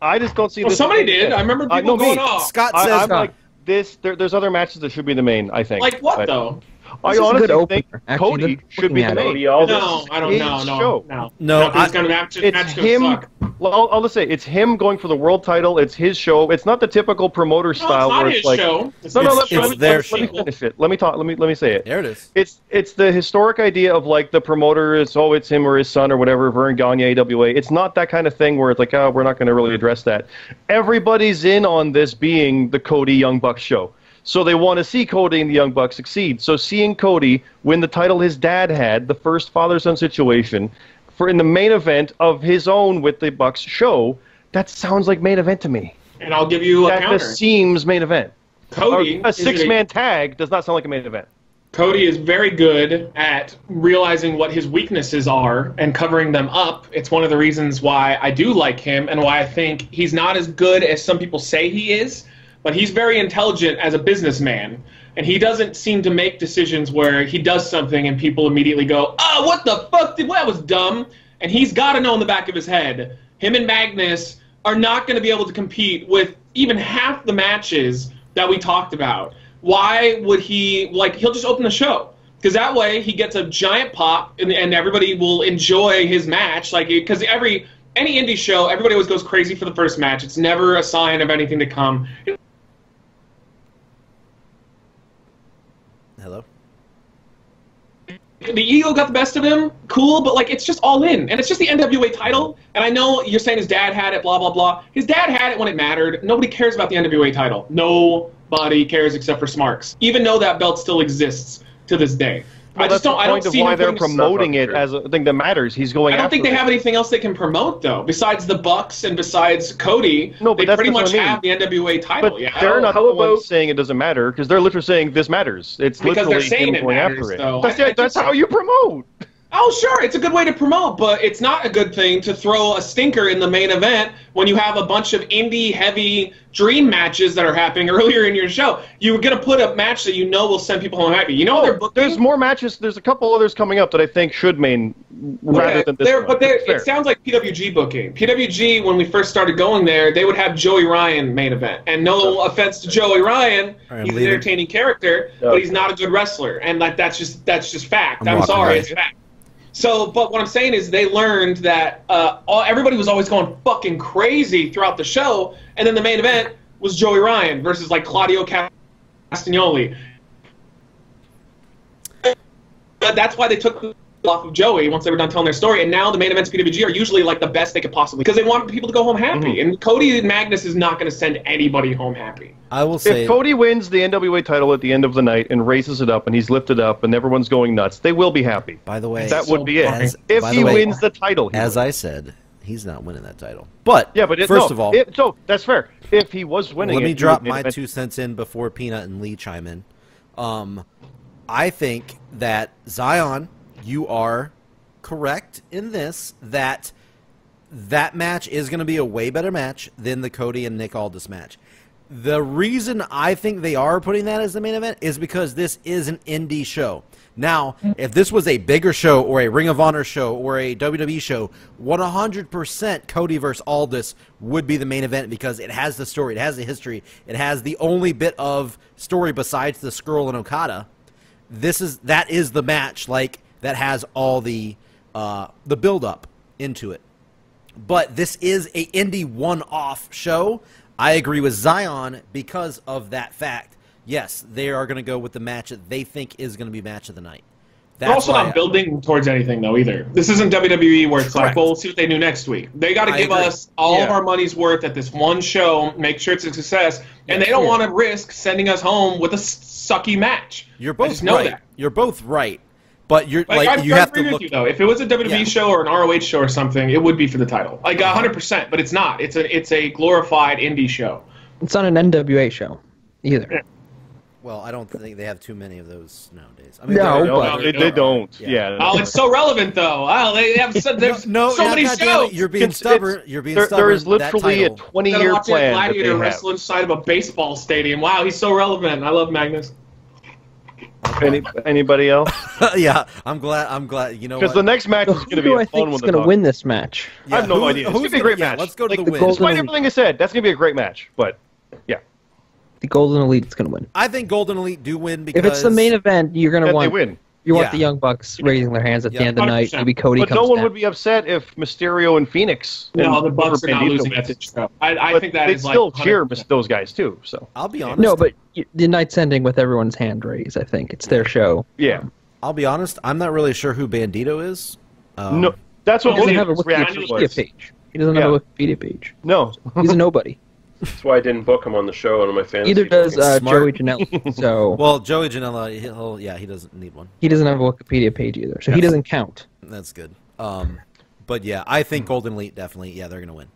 I just don't see this. Somebody did. I remember people going off. Scott says I'm like this. There's other matches that should be the main, I think. Like what, though? I honestly think Cody should be the main. No, I don't know. No. It's him. Well, I'll just say it's him going for the world title. It's his show. It's not the typical promoter style where it's like show. Let me finish it. Let me say it. There it is. It's the historic idea of like the promoter is it's him or his son or whatever, Vern Gagne, AWA. It's not that kind of thing where it's like, we're not going to really address that. Everybody's in on this being the Cody Young Bucks show. So they want to see Cody and the Young Bucks succeed. So seeing Cody win the title his dad had, the first father-son situation, in the main event of his own with the Bucks show, that sounds like main event to me. And I'll give you a counter. That seems main event. Cody, a six-man tag does not sound like a main event. Cody is very good at realizing what his weaknesses are and covering them up. It's one of the reasons why I do like him and why I think he's not as good as some people say he is, but he's very intelligent as a businessman. And he doesn't seem to make decisions where he does something and people immediately go, oh, what the fuck? That was dumb. And he's got to know in the back of his head, him and Magnus are not going to be able to compete with even half the matches that we talked about. Why would he, he'll just open the show. Because that way he gets a giant pop and everybody will enjoy his match. Because any indie show, everybody always goes crazy for the first match. It's never a sign of anything to come. Hello? The ego got the best of him, cool, but it's just all in. And it's just the NWA title. And I know you're saying his dad had it, blah, blah, blah. His dad had it when it mattered. Nobody cares about the NWA title. Nobody cares except for Smarks. Even though that belt still exists to this day. Well, I don't see why they're promoting it as a thing that matters. He's going. I don't think they have anything else they can promote though, besides the Bucks and besides Cody. No, but they pretty much have the NWA title. But they're not the ones saying it doesn't matter because they're literally saying this matters. It's because literally they're saying him going after it. Though. That's how you promote. Oh, sure, it's a good way to promote, but it's not a good thing to throw a stinker in the main event when you have a bunch of indie-heavy dream matches that are happening earlier in your show. You're going to put a match that you know will send people home happy. You know they're booking? There's more matches. There's a couple others coming up that I think should main rather than this one. But it sounds like PWG booking. PWG, when we first started going there, they would have Joey Ryan main event. And no offense to Joey Ryan, he's an entertaining character, but he's not a good wrestler. And that's just fact. I'm sorry, it's fact. So, but what I'm saying is they learned that everybody was always going fucking crazy throughout the show, and then the main event was Joey Ryan versus Claudio Castagnoli. But that's why they took off of Joey once they were done telling their story, and now the main events PWG are usually the best they could possibly, because they want people to go home happy, and Cody Magnus is not going to send anybody home happy. I will say, if Cody wins the NWA title at the end of the night and raises it up and he's lifted up and everyone's going nuts, they will be happy. By the way, that would be it. If he wins the title, I said, he's not winning that title. But first of all, so that's fair. If he was winning, let me drop my 2 cents in before Peanut and Lee chime in. I think that Zion, you are correct in this, that match is going to be a way better match than the Cody and Nick Aldis match. The reason I think they are putting that as the main event is because this is an indie show. Now, if this was a bigger show or a Ring of Honor show or a WWE show, 100% Cody versus Aldis would be the main event because it has the story, it has the history, it has the only bit of story besides the Skrull and Okada. That is the match that has all the build up into it. But this is a indie one-off show. I agree with Zion because of that fact. Yes, they are going to go with the match that they think is going to be match of the night. They're also not building towards anything, though, either. This isn't WWE where it's well, we'll see what they do next week. They got to give us all of our money's worth at this one show, make sure it's a success, and they don't want to risk sending us home with a sucky match. You're both right. That. You're both right. But you're I you have to look. With you, though. If it was a WWE show or an ROH show or something, it would be for the title, 100%. But it's not. It's a glorified indie show. It's not an NWA show either. Yeah. Well, I don't think they have too many of those nowadays. I mean, they don't. Yeah. Oh, it's so relevant though. Wow, they have so many shows. You're being stubborn. You're being stubborn. There is literally a 20-year plan. Gladiator wrestle inside of a baseball stadium. Wow, he's so relevant. I love Magnus. Anybody else? Yeah, I'm glad. You know, because the next match is going to be a fun one. Who's going to win this match? I have no idea. It's going to be a great match. Let's go to the win. Despite everything I said, that's going to be a great match. But yeah, the Golden Elite's going to win. I think Golden Elite do win because if it's the main event, you're going to want. They win. You want the Young Bucks raising their hands at the end of the night. Maybe Cody but comes no one down. would be upset if Mysterio and Phoenix. No, the Bucks are not losing at this show. I think that they'd is still like cheer those guys too. So I'll be honest. No, but the night's ending with everyone's hand raised. I think it's their show. Yeah. I'll be honest. I'm not really sure who Bandito is. No, that's what He doesn't have a reaction Wikipedia was. page. He doesn't have a Wikipedia page. No, He's a nobody. That's why I didn't book him on the show on my fantasy. Either does Smart. Joey Janela. So Well, Joey Janela, he doesn't need one. he doesn't have a Wikipedia page either. So he doesn't count. That's good. But yeah, I think Golden Elite definitely. Yeah, they're gonna win.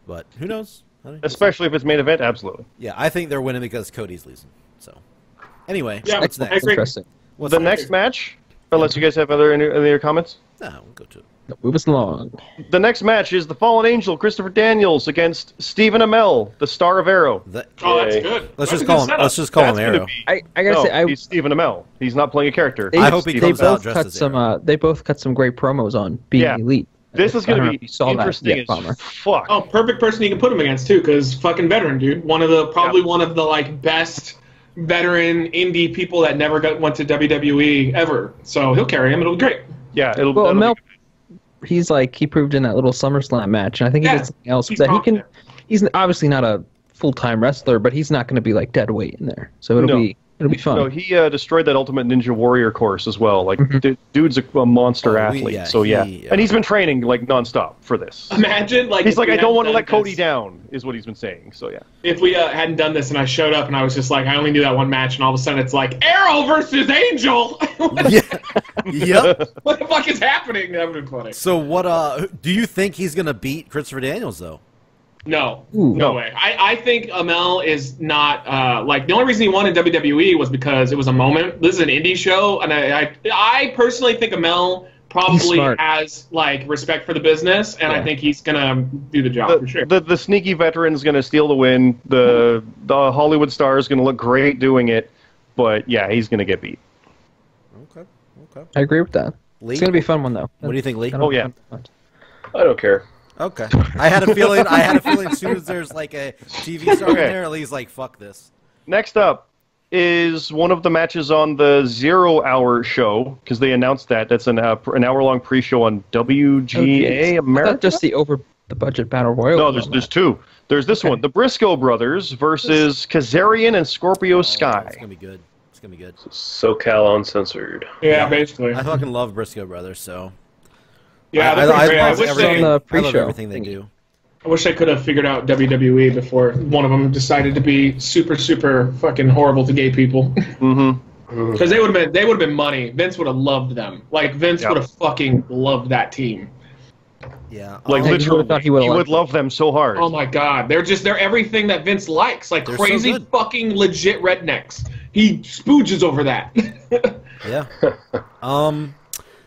But who knows? especially if it's main event. Absolutely. Yeah, I think they're winning because Cody's losing. So anyway, Yeah, what's I next? agree. Interesting. What's The next match, unless you guys have any other comments. No, we'll go to it. No, move us along. The next match is the Fallen Angel, Christopher Daniels, against Stephen Amell, the Star of Arrow. Oh, that's good. Let's That's just a call good him. setup. Let's just call him That's gonna Arrow. be- I gotta say, he's Stephen Amell. He's not playing a character. They, I hope he they comes out both dressed cut as some. They both cut some great promos on being Yeah. elite. This is I going don't to know be if you saw that interesting yet, as Bomber. fuck. Oh, perfect person you can put him against too, because fucking veteran dude. One of the one of the like best veteran indie people that never went to WWE ever. So he'll carry him. It'll be great. Yeah, Well, that'll be Amell, he's like he proved in that little SummerSlam match, and I think he Yeah, did something else he's that he wrong can. there. He's obviously not a full-time wrestler, but he's not going to be like dead weight in there. So it'll No. be fun. No, he destroyed that Ultimate Ninja Warrior course as well. Like, dude's a monster athlete. And he's been training like nonstop for this. Imagine like He's if like, we I don't hadn't want to done let Cody this- down, is what he's been saying. So yeah. If we hadn't done this and I showed up and I was just like, I only knew that one match, and all of a sudden it's like Arrow versus Angel. Yeah. Yep. What the fuck is happening? That would be funny. So what? Do you think he's gonna beat Christopher Daniels though? No, Ooh. no way. I think Amell is not like the only reason he won in WWE was because it was a moment. This is an indie show, and I personally think Amell probably smart. has like respect for the business, and I think he's gonna do the job for sure. The sneaky veteran's going to steal the win. The Hollywood star is going to look great doing it, but yeah, he's going to get beat. Okay. Okay. I agree with that. Lee? It's going to be a fun one though. What do you think, Lee? That'll Oh, be yeah. fun. I don't care. Okay. I had a feeling. As soon as there's like a TV star in Okay. there, Lee's like, "Fuck this." Next up is one of the matches on the 0 Hour show, because they announced that. That's an hour-long pre-show on WGA I America. thought just the over the budget battle royal. No, was on there's that. two. There's this one, the Briscoe brothers versus Kazarian and Scorpio It's Sky. gonna be good. It's gonna be good. SoCal Uncensored. Yeah, basically. I fucking love Briscoe Brothers. So Yeah, I they're pretty great. I love wish everything. everything. they- On the I love pre-show everything they thingy. do. I wish I could have figured out WWE before one of them decided to be super, super fucking horrible to gay people. Mm-hmm. Because they would have been money. Vince would have loved them. Like Vince Yeah. would have fucking loved that team. Yeah. Like he literally, would've thought he he would've would liked love them so hard. Oh my god, they're everything that Vince likes. Like They're so crazy good. fucking legit rednecks. He spooges over that. Yeah.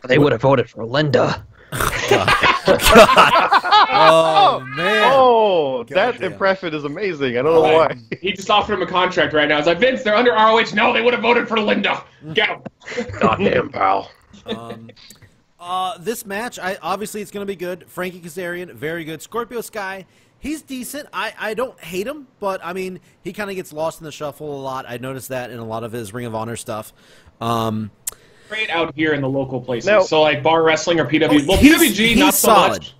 They would have voted for Linda. Oh man. Oh, that Goddamn. impression is amazing. I don't know why. He just offered him a contract right now. He's like, Vince, they're under ROH. No, they would have voted for Linda. Get him. Goddamn, pal. This match, obviously it's going to be good. Frankie Kazarian, very good. Scorpio Sky, he's decent. I don't hate him, but I mean, he kind of gets lost in the shuffle a lot. I noticed that in a lot of his Ring of Honor stuff. Great out here in the local places. Now- So like bar wrestling or PWG. Well, he's- PWG he's not so solid. much.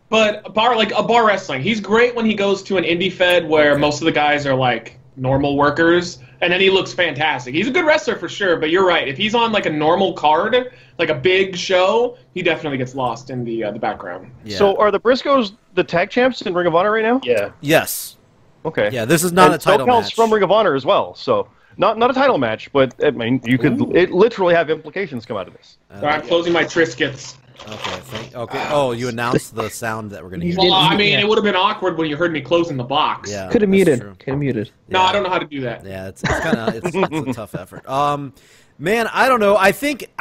But a bar wrestling. He's great when he goes to an indie fed where most of the guys are like normal workers, and then he looks fantastic. He's a good wrestler for sure, but you're right. If he's on like a normal card, like a big show, he definitely gets lost in the background. Yeah. So are the Briscoes the tag champs in Ring of Honor right now? Yeah. Yes. Okay. Yeah, this is not and a title SoCal's match. from Ring of Honor as well, so not a title match, but I mean, you could it literally have implications come out of this. So I'm closing my Triscuits. Okay. Oh, you announced the sound that we're going to hear. Well, I mean, it would have been awkward when you heard me closing the box. Yeah. Could have that's muted. true. Could have muted. No, Yeah. I don't know how to do that. Yeah, it's kind of it's a tough effort. Man, I don't know. I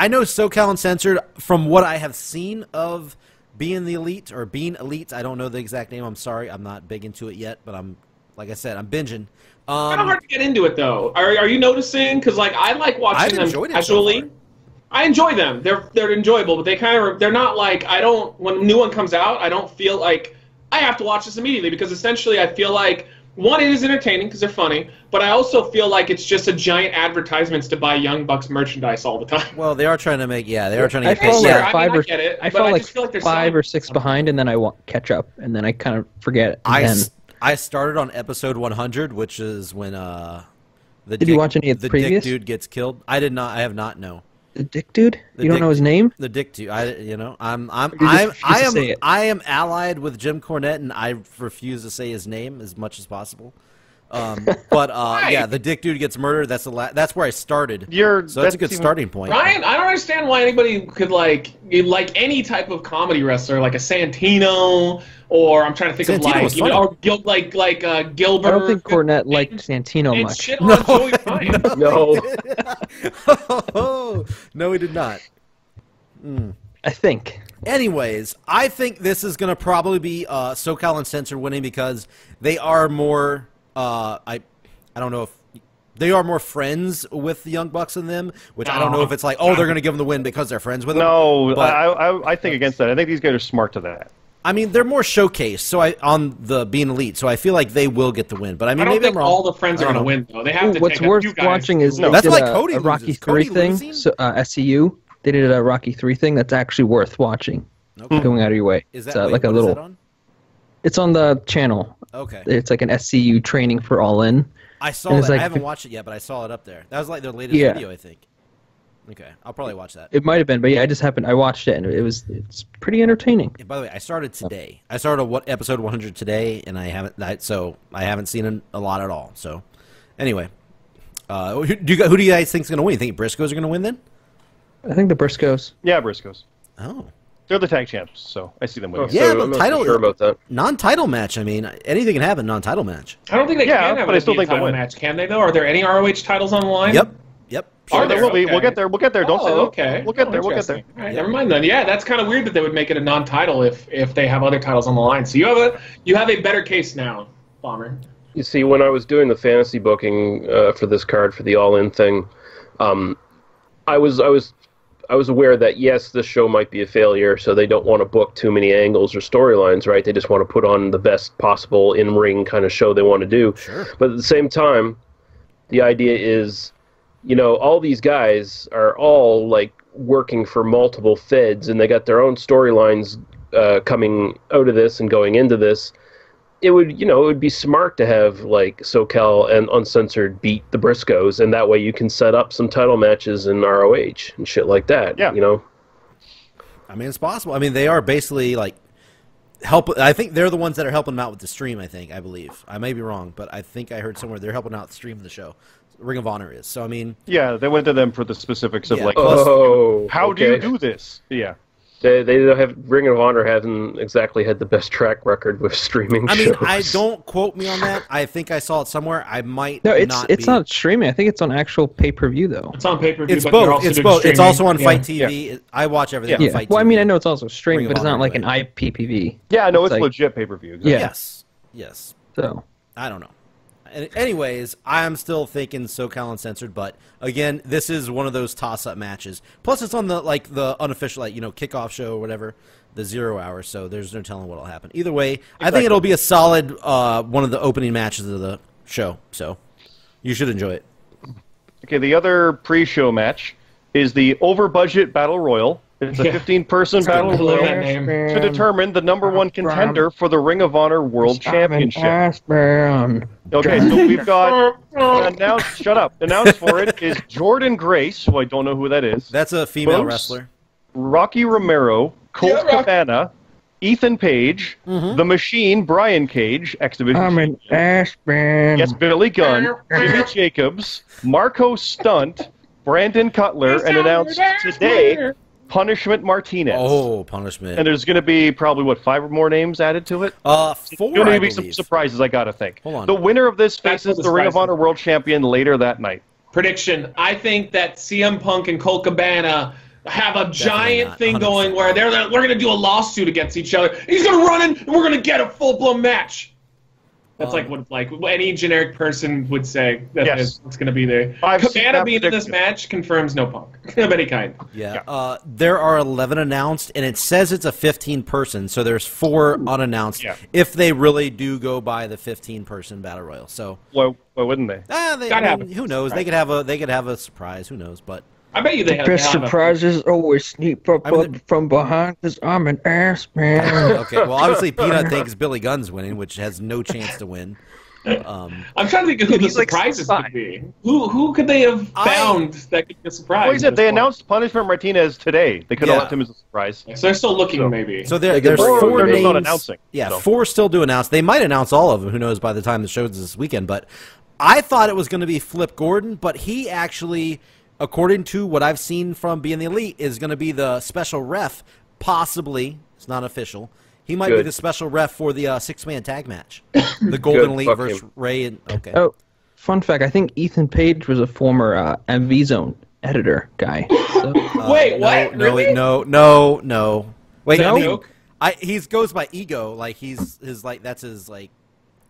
know SoCal Uncensored from what I have seen of being the elite or being elite. I don't know the exact name. I'm sorry, I'm not big into it yet. But like I said, I'm binging. Kind of hard to get into it though. Are you noticing? Because like I like watching I've them enjoyed it so casually. far. I enjoy them. They're enjoyable, but they're not like I don't. When a new one comes out, I don't feel like I have to watch this immediately because essentially I feel like one, it is entertaining because they're funny, but I also feel like it's just a giant advertisements to buy Young Bucks merchandise all the time. Well, they are trying to make, they are trying to I get feel paid. like five or get it, I but feel I just feel like they're 5 or 6 behind, and then I catch up, and then I kind of forget. I started on episode 100, which is when Did you watch any of the previous? Dick dude gets killed. I did not. I have not. No. The Dick dude? You don't know his name? The Dick dude. I am allied with Jim Cornette, and I refuse to say his name as much as possible. But yeah, the Dick dude gets murdered. That's where I started. So that's a good starting point. Ryan, I don't understand why anybody could like any type of comedy wrestler, like a Santino, or I'm trying to think Santino of Gilbert. I don't think Cornette liked Santino much. Shit on Joey Ryan. No, he did not. I think. Anyways, I think this is going to probably be SoCal Uncensored winning because they are more. I don't know if they are more friends with the Young Bucks than them, which I don't know if it's like, they're going to give them the win because they're friends with them. No, I think against that. I think these guys are smart to that. I mean, they're more showcased, on the being elite, so I feel like they will get the win. But I mean, I don't maybe think all the friends are going to win, though. They have to. What's worth watching is that's like Cody a Rocky 3 thing. So, SCU, they did a Rocky 3 thing that's actually worth watching. Okay. Going out of your way. Is that like a little? It's on the channel. Okay. It's like an SCU training for All In. I saw that. I haven't watched it yet, but I saw it up there. That was like their latest video, I think. Okay, I'll probably watch that. It might have been, but yeah, I watched it, and it's pretty entertaining. And by the way, I started today. I started episode 100 today, and I haven't seen a lot at all. So, anyway, who do you guys think is going to win? You think Briscoes are going to win then? I think the Briscoes. Yeah, Briscoes. Oh. They're the tag champs, so I see them winning. Yeah, but title. Sure about that. Non-title match. I mean, anything can happen. Non-title match. I don't think they can have a title match, can they? Though, are there any ROH titles on the line? Yep. Sure, there will be. We'll get there. We'll get there. Don't say that. Okay. We'll get there. All right, never mind then. Yeah, that's kind of weird that they would make it a non-title if they have other titles on the line. So you have a better case now, Bomber. You see, when I was doing the fantasy booking for this card for the All In thing, I was aware that yes, this show might be a failure, so they don't want to book too many angles or storylines, right? They just want to put on the best possible in-ring kind of show they want to do. Sure. But at the same time, the idea is, all these guys are all like working for multiple feds, and they got their own storylines coming out of this and going into this. It would be smart to have like SoCal and Uncensored beat the Briscoes, and that way you can set up some title matches in ROH and shit like that. Yeah. I mean, it's possible. I mean, they are basically like I think they're the ones that are helping them out with the stream. I believe. I may be wrong, but I think I heard somewhere they're helping out the stream of the show. Ring of Honor is. So I mean. Yeah, they went to them for the specifics of how do you do this? Yeah. They have Ring of Honor hasn't exactly had the best track record with streaming shows. I don't quote me on that. I think I saw it somewhere. I might. No, it's not streaming. I think it's on actual pay-per-view though. It's on pay-per-view. It's both. It's both. It's also on Fight TV. Yeah. I watch everything on Fight TV. Well, I mean, I know it's also streaming, but it's not like an IPTV. Yeah, no, it's legit pay-per-view. Exactly. Yeah. Yes. So I don't know. Anyways, I'm still thinking SoCal Uncensored, but again, this is one of those toss-up matches. Plus, it's on the unofficial kickoff show or whatever, the 0 hour. So there's no telling what'll happen. Either way, I think it'll be a solid one of the opening matches of the show. So you should enjoy it. Okay, the other pre-show match is the over-budget Battle Royal. It's a 15-person battle royal to determine the #1 contender for the Ring of Honor World Championship. Okay, so we've got announced. Shut up. Announced for it is Jordan Grace, who I don't know who that is. That's a female wrestler. Rocky Romero, Colt Cabana, Ethan Page, The Machine, Brian Cage, X-Division. I'm an Ashburn. Yes, Billy Gunn, Jimmy Jacobs, Marco Stunt, Brandon Cutler, and announced today. Punishment Martinez. Oh, Punishment. And there's going to be probably, 5 or more names added to it? 4, There's going to be some surprises, I got to think. Hold on. The winner of this faces the Ring of Honor World Champion later that night. Prediction. I think that CM Punk and Colt Cabana have a giant thing going where we're going to do a lawsuit against each other. He's going to run in, and we're going to get a full-blown match. That's like what any generic person would say that it's going to be there. Cabana being in this match confirms no Punk of any kind. Yeah. There are 11 announced, and it says it's a 15-person, so there's 4 unannounced. Yeah. If they really do go by the 15-person battle royal, so why wouldn't they? Who knows? They could have a surprise. Who knows? But I bet you they have. Best surprises always sneak up from behind because I'm an ass man. Okay, well, obviously Peanut thinks Billy Gunn's winning, which has no chance to win. I'm trying to think of who the surprises could be. Who could they have found that could be a surprise? Well, he said they announced Punishment Martinez today. They could have left him as a surprise. So they're still looking, maybe. So there's 4 names. Not announcing. Yeah, 4 still do announce. They might announce all of them. Who knows by the time the show's this weekend? But I thought it was going to be Flip Gordon, but he actually, according to what I've seen from Being the Elite, is going to be the special ref. Possibly, it's not official. He might be the special ref for the 6-man tag match, the Golden Elite versus Ray. And Oh, fun fact! I think Ethan Page was a former MV Zone editor guy. So. Wait, what? Really? No. Wait, no? He goes by Ego. Like that's his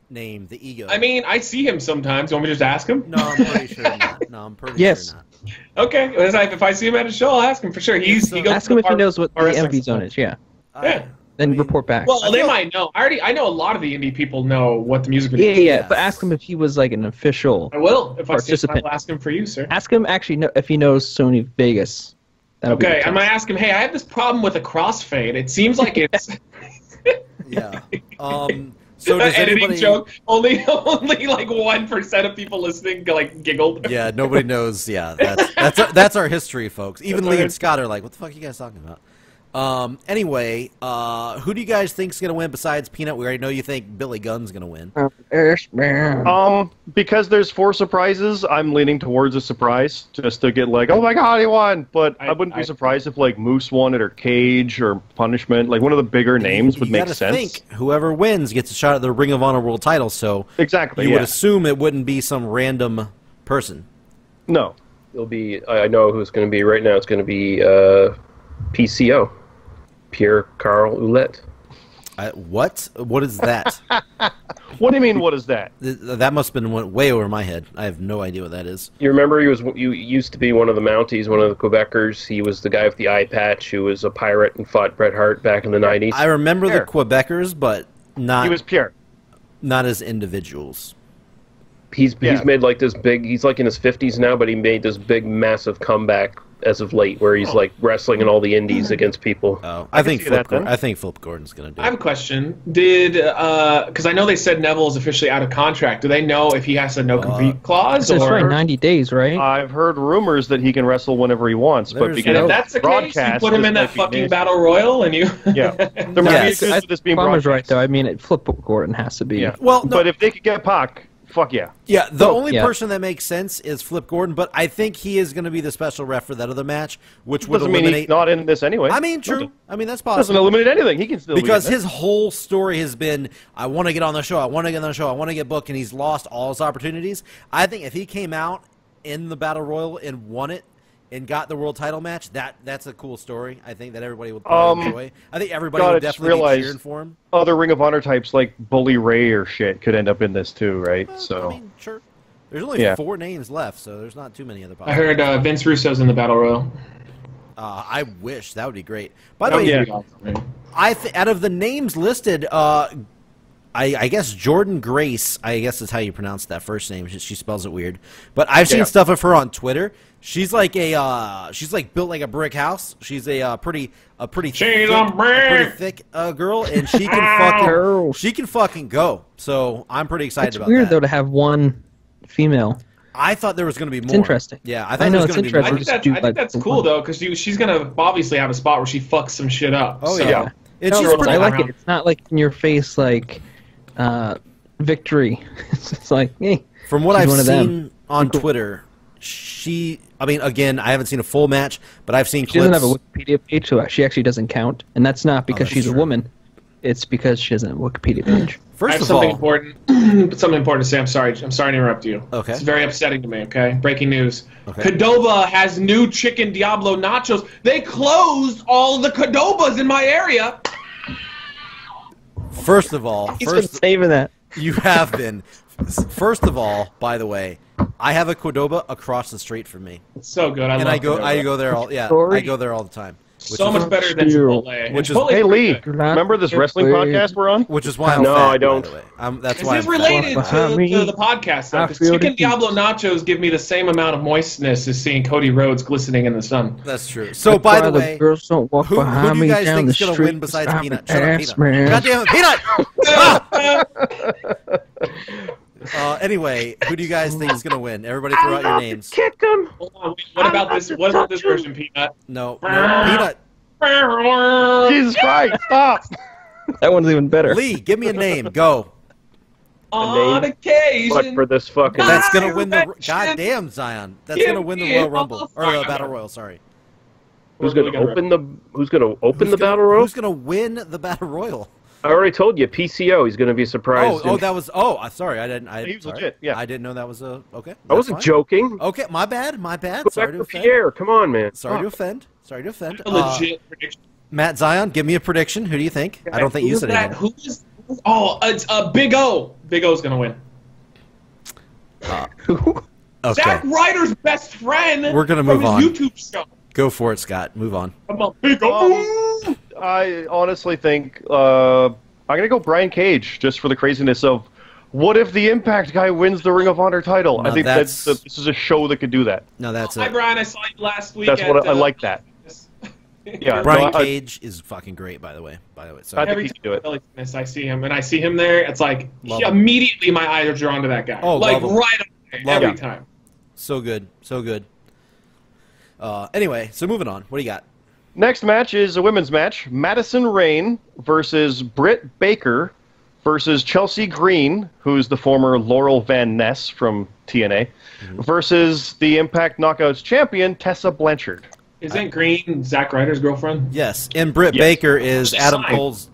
name, the Ego. I mean, I see him sometimes. You want me to just ask him? No, I'm pretty sure not. Yes. Okay. If I see him at a show, I'll ask him for sure. He goes ask him if he knows what the MV Zone is. Yeah. Yeah. Then report back. Well, they might know. I know a lot of the indie people know what the music video is. Yeah. But ask him if he was like an official. I will. If participant. I'll ask him for you, sir. Ask him if he knows Sony Vegas. Okay, I'm gonna ask him. Hey, I have this problem with a crossfade. It seems like it's. Yeah. So does editing joke. Only like 1% of people listening giggled. Yeah, nobody knows. Yeah, that's our history, folks. Even Lee and Scott are like, "What the fuck are you guys talking about?" Anyway, who do you guys think is going to win besides Peanut? We already know you think Billy Gunn's going to win. Because there's 4 surprises, I'm leaning towards a surprise, just to get oh my god, he won! But I wouldn't be surprised if Moose won it, or Cage, or Punishment. One of the bigger names would make sense. Think whoever wins gets a shot at the Ring of Honor World Title. So exactly, you would assume it wouldn't be some random person. No, it'll be. I know who it's going to be right now. It's going to be PCO. Pierre Carl Ouellet. What? What is that? What do you mean? What is that? That must have been way over my head. I have no idea what that is. You remember he used to be one of the Mounties, one of the Quebecers. He was the guy with the eye patch who was a pirate and fought Bret Hart back in the 90s. I remember the Quebecers, but not. He was Pierre. Not as individuals. He's made this big. He's in his 50s now, but he made this big, massive comeback as of late, where he's wrestling in all the indies against people. Oh, I think Flip Gordon's going to do it. I have a question. Because I know they said Neville is officially out of contract. Do they know if he has a no-compete clause? It's for 90 days, right? I've heard rumors that he can wrestle whenever he wants, but because if that's the case, you put him in that fucking battle royal, and you. Yeah, there might be this being broadcast. Right, though. I mean, Flip Gordon has to be. Yeah. Well, but if they could get Pac. Fuck yeah. Yeah, the only person that makes sense is Flip Gordon, but I think he is going to be the special ref for that other match, which would eliminate... mean he's not in this anyway. I mean, true. I mean, that's possible. Doesn't eliminate anything. He can still because his whole story has been, I want to get on the show, I want to get on the show, I want to get booked, and he's lost all his opportunities. I think if he came out in the Battle Royal and won it, and got the world title match, that's a cool story. I think that everybody would probably enjoy. I think everybody would definitely be cheering for him. Other Ring of Honor types like Bully Ray or shit could end up in this too, right? I mean, sure. There's only 4 names left, so there's not too many other possibilities. I heard Vince Russo's in the Battle Royal. I wish. That would be great. By the way, awesome, out of the names listed, I guess Jordan Grace, I guess is how you pronounce that first name. She spells it weird. But I've seen stuff of her on Twitter. She's built like a brick house. She's a pretty thick girl, and she can fucking go. So I'm pretty excited about that. It's weird though to have one female. I thought there was going to be more. It's interesting. Yeah, I know it's interesting. I think that's cool though, because she's going to obviously have a spot where she fucks some shit up. Oh yeah, and she's pretty. I like it. It's not like in your face victory. It's like, hey. From what I've seen on Twitter, I mean, again, I haven't seen a full match, but I've seen clips. She doesn't have a Wikipedia page, so she actually doesn't count. And that's not because she's a woman. It's because she has a Wikipedia page. First of all, something important to say. I'm sorry to interrupt you. Okay. It's very upsetting to me, okay? Breaking news. Okay. Qdoba has new chicken Diablo nachos. They closed all the Qdobas in my area. First of all, he's been saving that. You have been. First of all, by the way, I have a Qdoba across the street from me. It's so good. I go there all. Yeah, I go there all the time. So much better than Chipotle. Hey Lee, remember this wrestling podcast we're on? Which is why I'm fat, I don't. by the way. That's why. This is related to the podcast stuff. Because Chicken Diablo nachos give me the same amount of moistness as seeing Cody Rhodes glistening in the sun. That's true. So by the way, girls don't walk who do you guys think is going to win besides Peanut? Shut up, Peanut. Goddamn it, Peanut! Anyway, who do you guys think is going to win? Everybody throw out your names. Kick him. Hold on, wait, what about this version, Peanut? No, Peanut. Jesus Christ, stop. That one's even better. Lee, give me a name. Go. On occasion. But for this fucking... That's going to win the... Goddamn, Zion. That's going to win the Royal Rumble. Or the Battle Royal, sorry. Who's going to open the Battle Royal? Who's going to win the Battle Royal? I already told you, PCO. He's going to be surprised. That was. Sorry, I didn't. He was legit. Yeah, I didn't know that was a. Okay, I wasn't joking. Okay, my bad. Go sorry back to offend. Pierre. Come on, man. Sorry to offend. A legit prediction. Matt Zion, give me a prediction. Who do you think? I don't think you said anything. It's Big O. Big O's going to win. Okay. Zack Ryder's best friend. We're gonna move on. His YouTube show. Go for it, Scott. Move on. Come on, Big O. I honestly think I'm going to go Brian Cage just for the craziness of what if the Impact guy wins the Ring of Honor title? No, I think this is a show that could do that. No, that's Hi, Brian. I saw you last week. That's what I like that. Yeah, Brian Cage is fucking great, by the way. So every time do it. I see him, and I see him there. It's like immediately my eyes are drawn to that guy. Oh, like right away, every time. So good. Anyway, so moving on. What do you got? Next match is a women's match. Madison Rayne versus Britt Baker versus Chelsea Green, who's the former Laurel Van Ness from TNA, versus the Impact Knockouts champion, Tessa Blanchard. Isn't Green Zack Ryder's girlfriend? Yes, and Britt Baker is Adam Cole's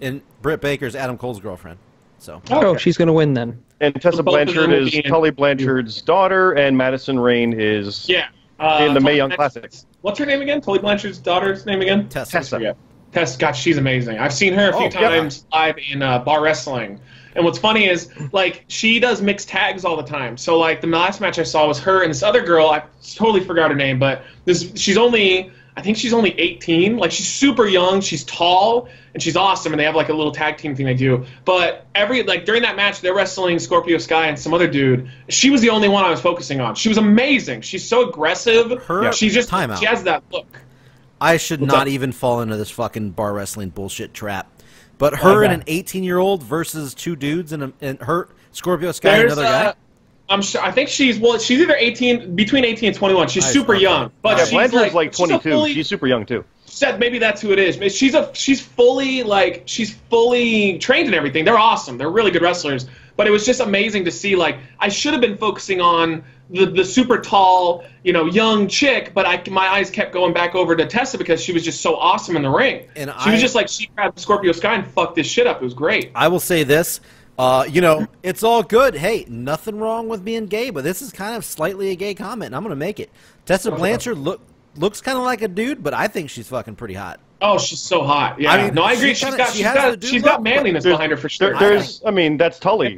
girlfriend. So. She's going to win then. And Tessa Blanchard is Tully Blanchard's daughter, and Madison Rayne is in the Mae Young Classics. What's her name again? Tully Blanchard's daughter's name again? Tessa. Tessa, God, she's amazing. I've seen her a few times live in bar wrestling. And what's funny is, like, she does mixed tags all the time. So, like, the last match I saw was her and this other girl. I totally forgot her name, but I think she's only 18. Like, she's super young. She's tall, and she's awesome. And they have, like, a little tag team thing they do. But during that match, they're wrestling Scorpio Sky and some other dude. She was the only one I was focusing on. She was amazing. She's so aggressive. She has that look. I should not even fall into this fucking bar wrestling bullshit trap. But her and an 18-year-old versus two dudes and her Scorpio Sky and another guy. I'm sure. I think she's either 18, between 18 and 21. She's super young, but she's Blanchard's like 22. She's super young too. Maybe that's who it is. She's fully trained and everything. They're awesome. They're really good wrestlers. But it was just amazing to see. Like, I should have been focusing on the super tall, young chick, but my eyes kept going back over to Tessa because she was just so awesome in the ring. And she was just like, she grabbed Scorpio Sky and fucked this shit up. It was great. I will say this. It's all good. Hey, nothing wrong with being gay, but this is kind of slightly a gay comment, and I'm going to make it. Tessa Blanchard looks kind of like a dude, but I think she's fucking pretty hot. Oh, she's so hot. Yeah, I agree. She's got manliness behind her for sure. That's Tully.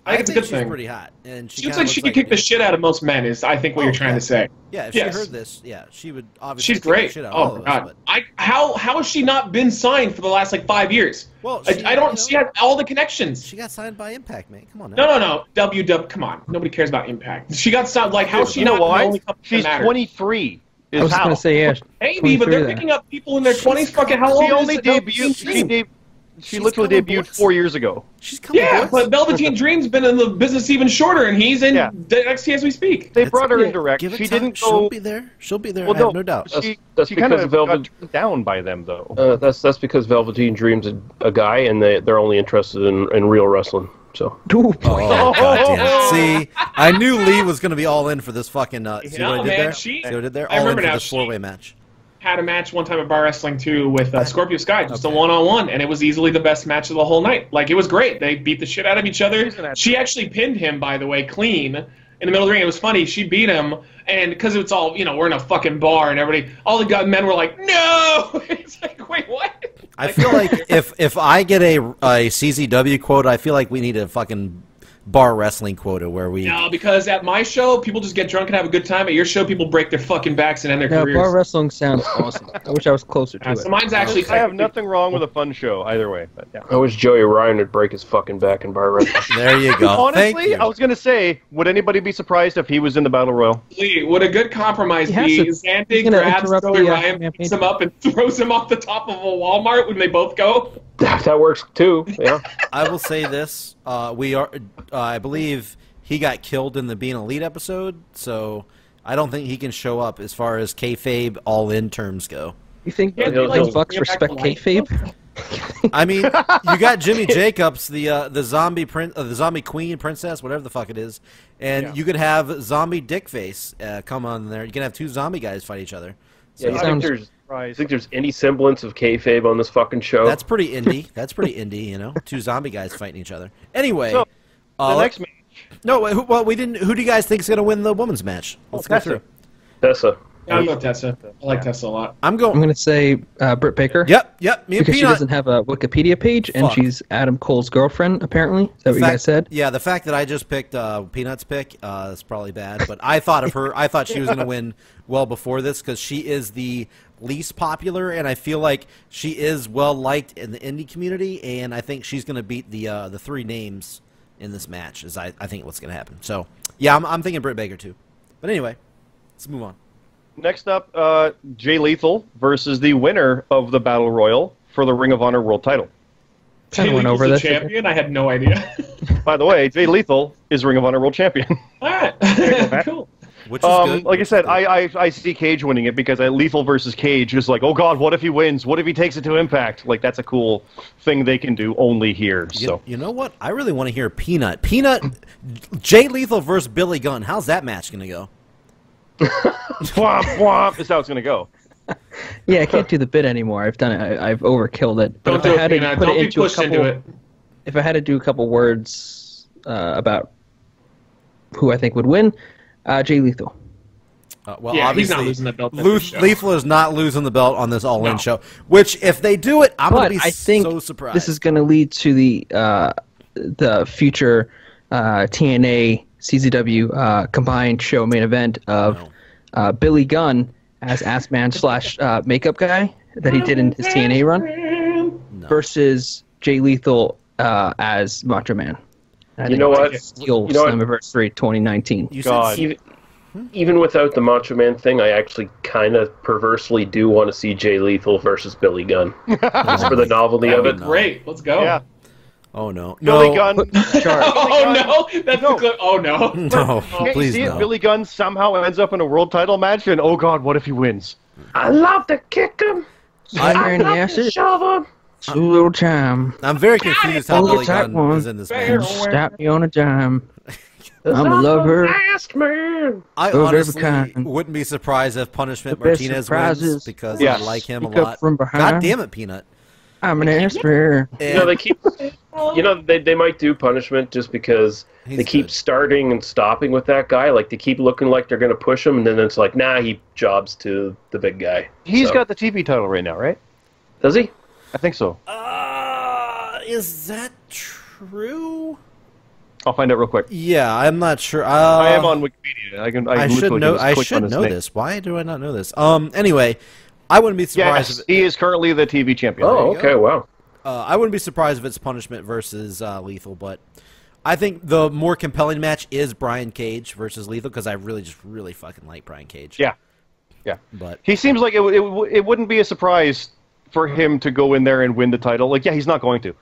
I think it's a good thing. She's pretty hot, and she looks like she could kick the shit out of most men. Is I think what you're trying to say? Yeah, if she heard this, she would obviously. She's great. Kick the shit out of all God, of us, how has she not been signed for the last 5 years? Well, I don't. She has all the connections. She got signed by Impact, man. Come on. Now. No. WW. Come on. Nobody cares about Impact. She got signed. Like, how's she not the only couple She's 23. I was going to say, maybe, but they're picking up people in their 20s. Fucking how old? She only debuted. She literally debuted 4 years ago. She's coming. Yeah, but Velveteen Dream's been in the business even shorter, and he's in NXT as we speak. They brought her in direct. She didn't go. She'll be there. Well, I have no doubt. She kind of got turned down by them, though. That's because Velveteen Dream's a guy, and they're only interested in real wrestling. So. Oh, goddamn. See, I knew Lee was going to be all in for this fucking. See what I did there? See what I did there? All in for this four-way match. Had a match one time at Bar Wrestling too with Scorpio Sky, just a one-on-one, and it was easily the best match of the whole night. Like, it was great. They beat the shit out of each other. She actually pinned him, by the way, clean in the middle of the ring. It was funny. She beat him, and because it's all, we're in a fucking bar, and all the men were like, no! It's like, wait, what? I feel like if I get a CZW quota, I feel like we need a fucking bar wrestling quota where we... No, because at my show, people just get drunk and have a good time. At your show, people break their fucking backs and end their careers. Bar wrestling sounds awesome. I wish I was closer to it. So mine's actually... I have nothing wrong with a fun show either way. But yeah. I wish Joey Ryan would break his fucking back in bar wrestling. There you go. Honestly, I was going to say, would anybody be surprised if he was in the Battle Royal? Lee, would a good compromise be Zandig grabs Joey Ryan, picks him up, and throws him off the top of a Walmart when they both go? That works too, yeah. I will say this. I believe he got killed in the Being Elite episode, so I don't think he can show up as far as kayfabe all-in terms go. You think the Bucks respect kayfabe? I mean, you got Jimmy Jacobs, the zombie the zombie queen, princess, whatever the fuck it is, and you could have zombie Dickface come on there. You can have two zombie guys fight each other. So I think there's any semblance of kayfabe on this fucking show. That's pretty indie. That's pretty indie, you know. Two zombie guys fighting each other. Anyway, so, the next match. No, well, we didn't. Who do you guys think is going to win the women's match? Let's go through. Tessa. Yeah, I'll go Tessa. I like Tessa a lot. I'm going to say Britt Baker. Yep. Me and because she doesn't have a Wikipedia page, and she's Adam Cole's girlfriend, apparently. Is that what you guys said? Yeah, the fact that I just picked Peanut's pick is probably bad, but I thought of her. I thought she was going to win well before this because she is the least popular, and I feel like she is well liked in the indie community, and I think she's going to beat the three names in this match. Is I think what's going to happen. So yeah, I'm thinking Britt Baker too. But anyway, let's move on. Next up, Jay Lethal versus the winner of the Battle Royal for the Ring of Honor World Title. Jay Lethal's the champion? I had no idea. By the way, Jay Lethal is Ring of Honor World Champion. All right. Cool. Which is good. Like I said, I see Cage winning it because Lethal versus Cage is like, oh god, what if he wins? What if he takes it to Impact? Like, that's a cool thing they can do only here. You know what? I really want to hear Peanut. Jay Lethal versus Billy Gunn. How's that match going to go? Womp womp is how it's going to go. Yeah, I can't do the bit anymore. I've done it. I've overkilled it. But if I had to put it into a couple, if I had to do a couple words about who I think would win, Jay Lethal. Well, obviously, he's not losing the belt. Lethal is not losing the belt on this All-In show. Which, if they do it, I'm going to be so surprised. This is going to lead to the future TNA CZW combined show main event of Billy Gunn as Ass Man / makeup guy that he did in his TNA run versus Jay Lethal as Macho Man. You know what? Steel Slammiversary 2019. Even without the Macho Man thing, I actually kind of perversely do want to see Jay Lethal versus Billy Gunn. Just for the novelty of it. Great. Let's go. Yeah. Oh no! Billy Gunn. Oh no! That's the clip. Oh no! No, please no. Billy Gunn somehow ends up in a world title match, and oh god, what if he wins? I love to kick him. I love to shove him. Too little time. I'm very confused how Billy Gunn is in this match. Stop me on a dime. I'm a lover. I honestly wouldn't be surprised if Punishment Martinez wins because I like him a lot. God damn it, Peanut. I'm an ass-bear. They keep. They might do Punishment just because they keep starting and stopping with that guy. Like, they keep looking like they're going to push him, and then it's like, nah, he jobs to the big guy. He's got the TV title right now, right? Does he? I think so. Is that true? I'll find out real quick. Yeah, I'm not sure. I am on Wikipedia. I should know this. Why do I not know this? Anyway, I wouldn't be surprised. Yes, he is currently the TV champion. Oh, okay, wow. I wouldn't be surprised if it's Punishment versus Lethal, but I think the more compelling match is Brian Cage versus Lethal because I really fucking like Brian Cage. Yeah. But he seems like it wouldn't be a surprise for him to go in there and win the title. Like, yeah, he's not going to.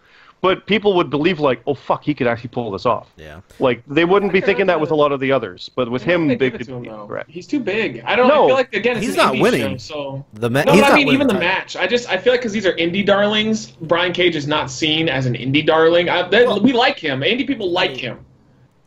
But people would believe, like, oh, fuck, he could actually pull this off. Yeah. Like, they wouldn't be thinking that with a lot of the others. But with him, they could. He's too big. I feel like, again, it's he's an not indie winning. Show, so. I mean, even the match. I feel like because these are indie darlings, Brian Cage is not seen as an indie darling. We like him. Indie people like him.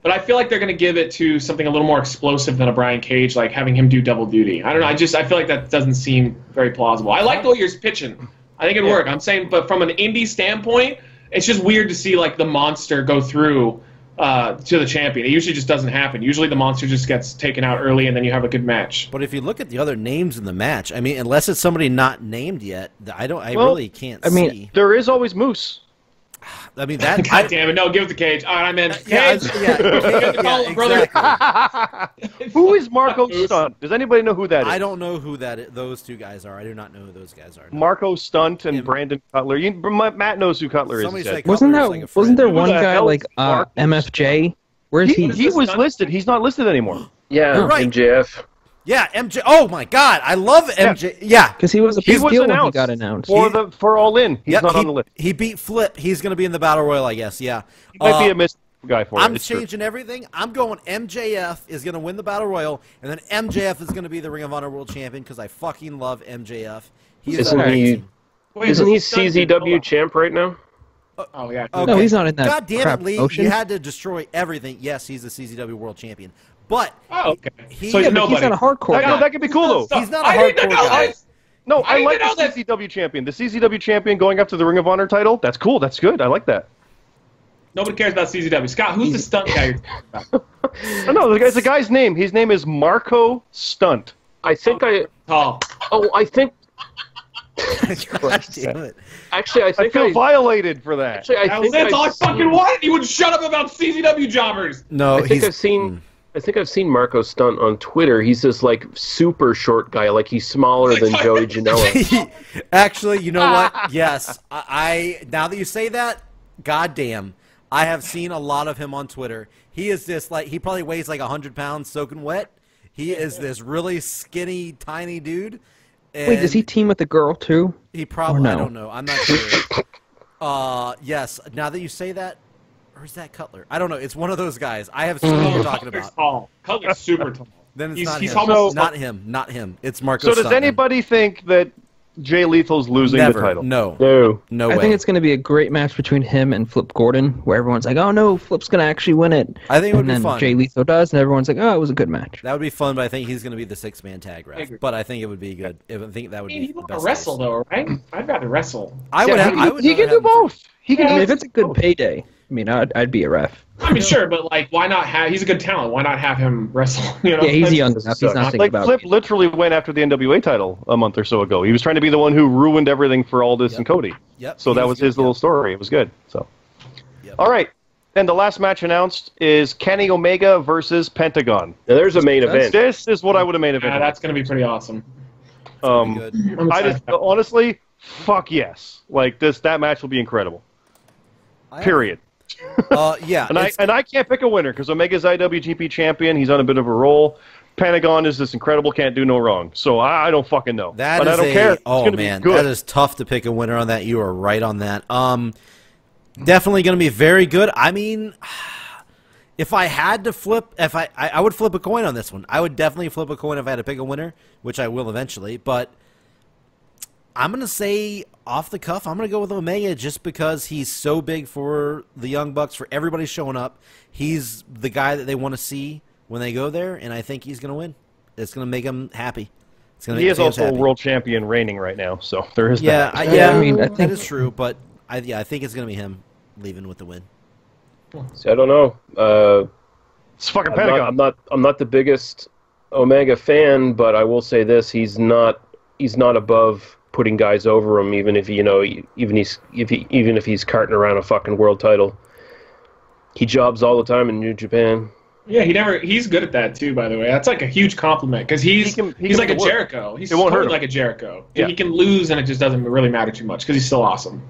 But I feel like they're going to give it to something a little more explosive than a Brian Cage, like having him do double duty. I don't know. I feel like that doesn't seem very plausible. I like the way you're pitching. I think it'd work. I'm saying, but from an indie standpoint, it's just weird to see like the monster go through to the champion. It usually just doesn't happen. Usually the monster just gets taken out early, and then you have a good match. But if you look at the other names in the match, I mean, unless it's somebody not named yet, I really can't see. There is always Moose. I mean, that. God damn it! No, give it to Cage. All right, I meant Cage. Exactly. Who is Marco Stunt? Does anybody know who that is? I don't know who those two guys are. I do not know who those guys are. No. Marco Stunt and Brandon Cutler. Matt knows who Cutler is. Wasn't there one guy like MFJ? Where is he? He was listed. He's not listed anymore. Yeah, right. MJF. Yeah, MJ. Oh my God, I love MJ. Yeah, because he was a big deal when he got announced for All In. He's not on the list. He beat Flip. He's going to be in the Battle Royal, I guess. Yeah, he might be a missed guy for it. I'm changing everything. I'm going MJF is going to win the Battle Royal, and then MJF is going to be the Ring of Honor World Champion because I fucking love MJF. Isn't he CZW champ right now? Oh yeah. Okay. No, he's not in that. God damn it, Lee! You had to destroy everything. Yes, he's the CZW World Champion. But okay. He's not a hardcore guy. No, that could be cool though. He's not a hardcore guy. No, I like the CZW champion. The CZW champion going up to the Ring of Honor title. That's cool. That's good. I like that. Nobody cares about CZW. Scott, who's the stunt guy you're talking about? No, it's a guy's name. His name is Marco Stunt. I think I think. God damn it. Actually, I feel violated for that. Actually, I think that's all I fucking wanted. You would shut up about CZW jobbers. No, I think I've seen Marco Stunt on Twitter. He's this like super short guy, like he's smaller than Joey Janela. Actually, you know what? Yes, I now that you say that, goddamn, I have seen a lot of him on Twitter. He is this like he probably weighs like 100 pounds soaking wet. He is this really skinny, tiny dude. Wait, does he team with the girl too? He probably. I don't know. I'm not sure. Yes. Now that you say that, or is that Cutler? I don't know. It's one of those guys. I have seen what you're talking about. Tall. Cutler's super tall. Then it's not him. Not him. It's Marco. So does anybody think that Jay Lethal's losing the title? No way. I think it's going to be a great match between him and Flip Gordon, where everyone's like, "Oh no, Flip's going to actually win it." I think it would be fun. Jay Lethal does, and everyone's like, "Oh, it was a good match." That would be fun, but I think he's going to be the 6-man tag ref. But I think it would be good. I think that would be the best. Wrestle though, right? I'd rather wrestle. He can do both. He can. If it's a good payday, I mean, I'd be a ref. I mean, sure, but like, why not have? He's a good talent. Why not have him wrestle? You know? Yeah, he's young enough. He's not like Flip. Literally went after the NWA title a month or so ago. He was trying to be the one who ruined everything for Aldis and Cody. Yep. So that was his little story. It was good. So, all right. And the last match announced is Kenny Omega versus Pentagon. Now, there's a main event. This is what I would have main event. Yeah, that's going to be pretty awesome. Honestly, fuck yes. Like that match will be incredible. Period. Yeah. and I can't pick a winner because Omega's IWGP champion. He's on a bit of a roll. Pentagon is this incredible, can't do no wrong. So I don't fucking know. I don't care. Oh man, that is tough to pick a winner on that. You are right on that. Definitely going to be very good. I mean, if I had to flip, I would flip a coin on this one. I would definitely flip a coin if I had to pick a winner, which I will eventually. But I'm going to say off the cuff, I'm going to go with Omega just because he's so big for the Young Bucks, for everybody showing up. He's the guy that they want to see when they go there, and I think he's going to win. It's going to make him happy. He is also a world champion reigning right now, so there is that. I mean, I think that is true, but I think it's going to be him leaving with the win. See, I don't know. It's fucking Pentagon. I'm not the biggest Omega fan, but I will say this: he's not above putting guys over him, even if if he's carting around a fucking world title. He jobs all the time in New Japan. Yeah, he's good at that too, by the way. That's like a huge compliment because he's like a Jericho. He's totally like a Jericho. Yeah. He can lose and it just doesn't really matter too much because he's still awesome.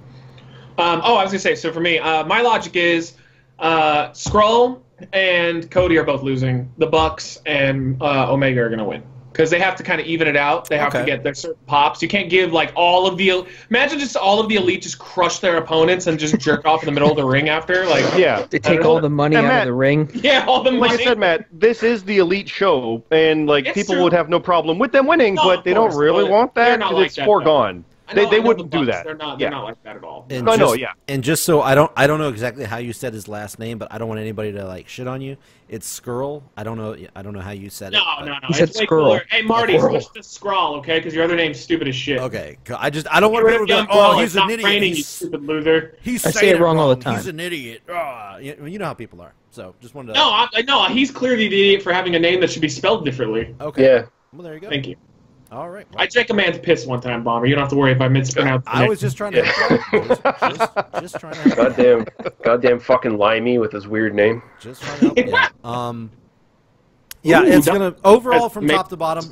I was gonna say, so for me, my logic is Skrull and Cody are both losing. The Bucks and Omega are gonna win. Because they have to kind of even it out. They have to get their certain pops. You can't give like all of the... Imagine just all of the Elite just crush their opponents and just jerk off in the middle of the ring after. Like, yeah. They take all the money out of the ring. Yeah, all the money. Like I said, Matt, this is the Elite show. And like people would have no problem with them winning, but they don't really want that because it's foregone. They wouldn't do that. They're not like that at all. And yeah. And just so I don't know exactly how you said his last name, but I don't want anybody to like shit on you. It's Skrull. I don't know how you said it. No. He said Skrull. Hey Marty, switch to Skrull, okay? Because your other name's stupid as shit. Okay, I don't want people to go, oh, he's an idiot. You stupid loser. I say it wrong all the time. He's an idiot. You know how people are. So just wanted to. No, I know he's clearly the idiot for having a name that should be spelled differtly. Okay. Yeah. Well, there you go. Thank you. All right. I drank a man's piss one time, Bomber. You don't have to worry if I mispronounce the name. I was just trying to. Just trying to. Goddamn fucking Limey with his weird name. Just trying to help you. Yeah, it's gonna overall from top to bottom.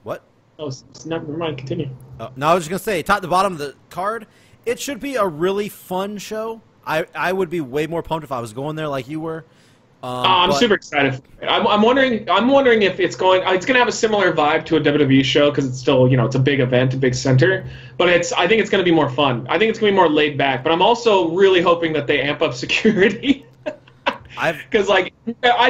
What? Oh, never mind. Continue. No, I was just gonna say top to bottom of the card. It should be a really fun show. I would be way more pumped if I was going there like you were. I'm super excited. I'm wondering if it's going to have a similar vibe to a WWE show because it's still, it's a big event, a big center. But I think it's going to be more fun. I think it's going to be more laid back. But I'm also really hoping that they amp up security. Because I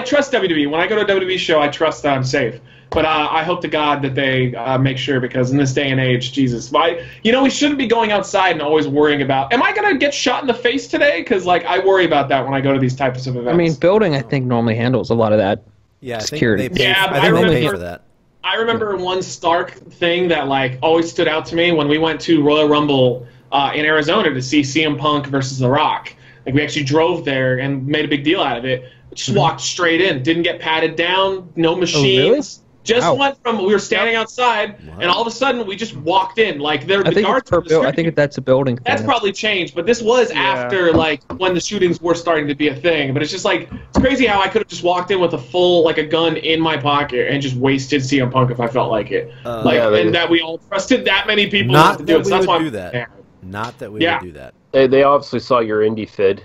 trust WWE. When I go to a WWE show, I trust that I'm safe. But I hope to God that they make sure, because in this day and age, Jesus, we shouldn't be going outside and always worrying about, am I going to get shot in the face today? Because I worry about that when I go to these types of events. I mean, building, I think, normally handles a lot of that. Yeah, security. I think they pay for that. I remember one stark thing that always stood out to me when we went to Royal Rumble in Arizona to see CM Punk versus The Rock. We actually drove there and made a big deal out of it. Just walked straight in, didn't get patted down, no machines. Oh, really? Just went from, we were standing outside, and all of a sudden we just walked in. I think that's a building thing. That's probably changed, but this was after when the shootings were starting to be a thing. But it's just it's crazy how I could have just walked in with a full a gun in my pocket and just wasted CM Punk if I felt like it. And that we all trusted that many people not to do it. So that's why do that. Not that we would do that. They obviously saw your indie fid.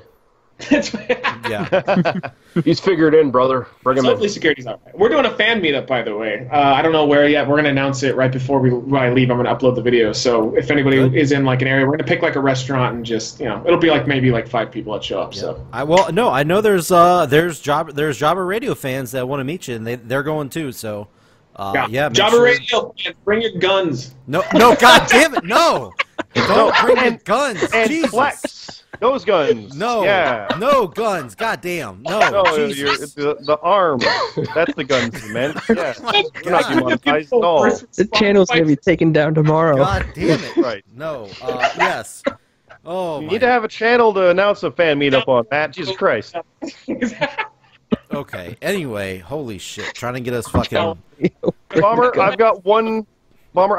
Yeah. He's figured in, brother. Bring him in. Hopefully security's all right. We're doing a fan meetup, by the way. I don't know where yet. We're going to announce it right before I leave. I'm going to upload the video. So if anybody is in an area, we're going to pick a restaurant and just, it'll be maybe 5 people that show up. Yeah. So I know there's Jobber Radio fans that want to meet you, and they're going too. So Jobber Radio fans, bring your guns. No, God damn it, no! Don't bring your guns. And Jesus. flex. Those guns. No. Yeah. No guns. God damn. No. The arm. That's the guns, man. Yeah. We're not demonetized at all. The channel's going to be taken down tomorrow. God damn it. Right. No. Yes. Oh, you need to have a channel to announce a fan meetup on, Matt. Jesus Christ. Okay. Anyway, holy shit. Trying to get us fucking... Bomber,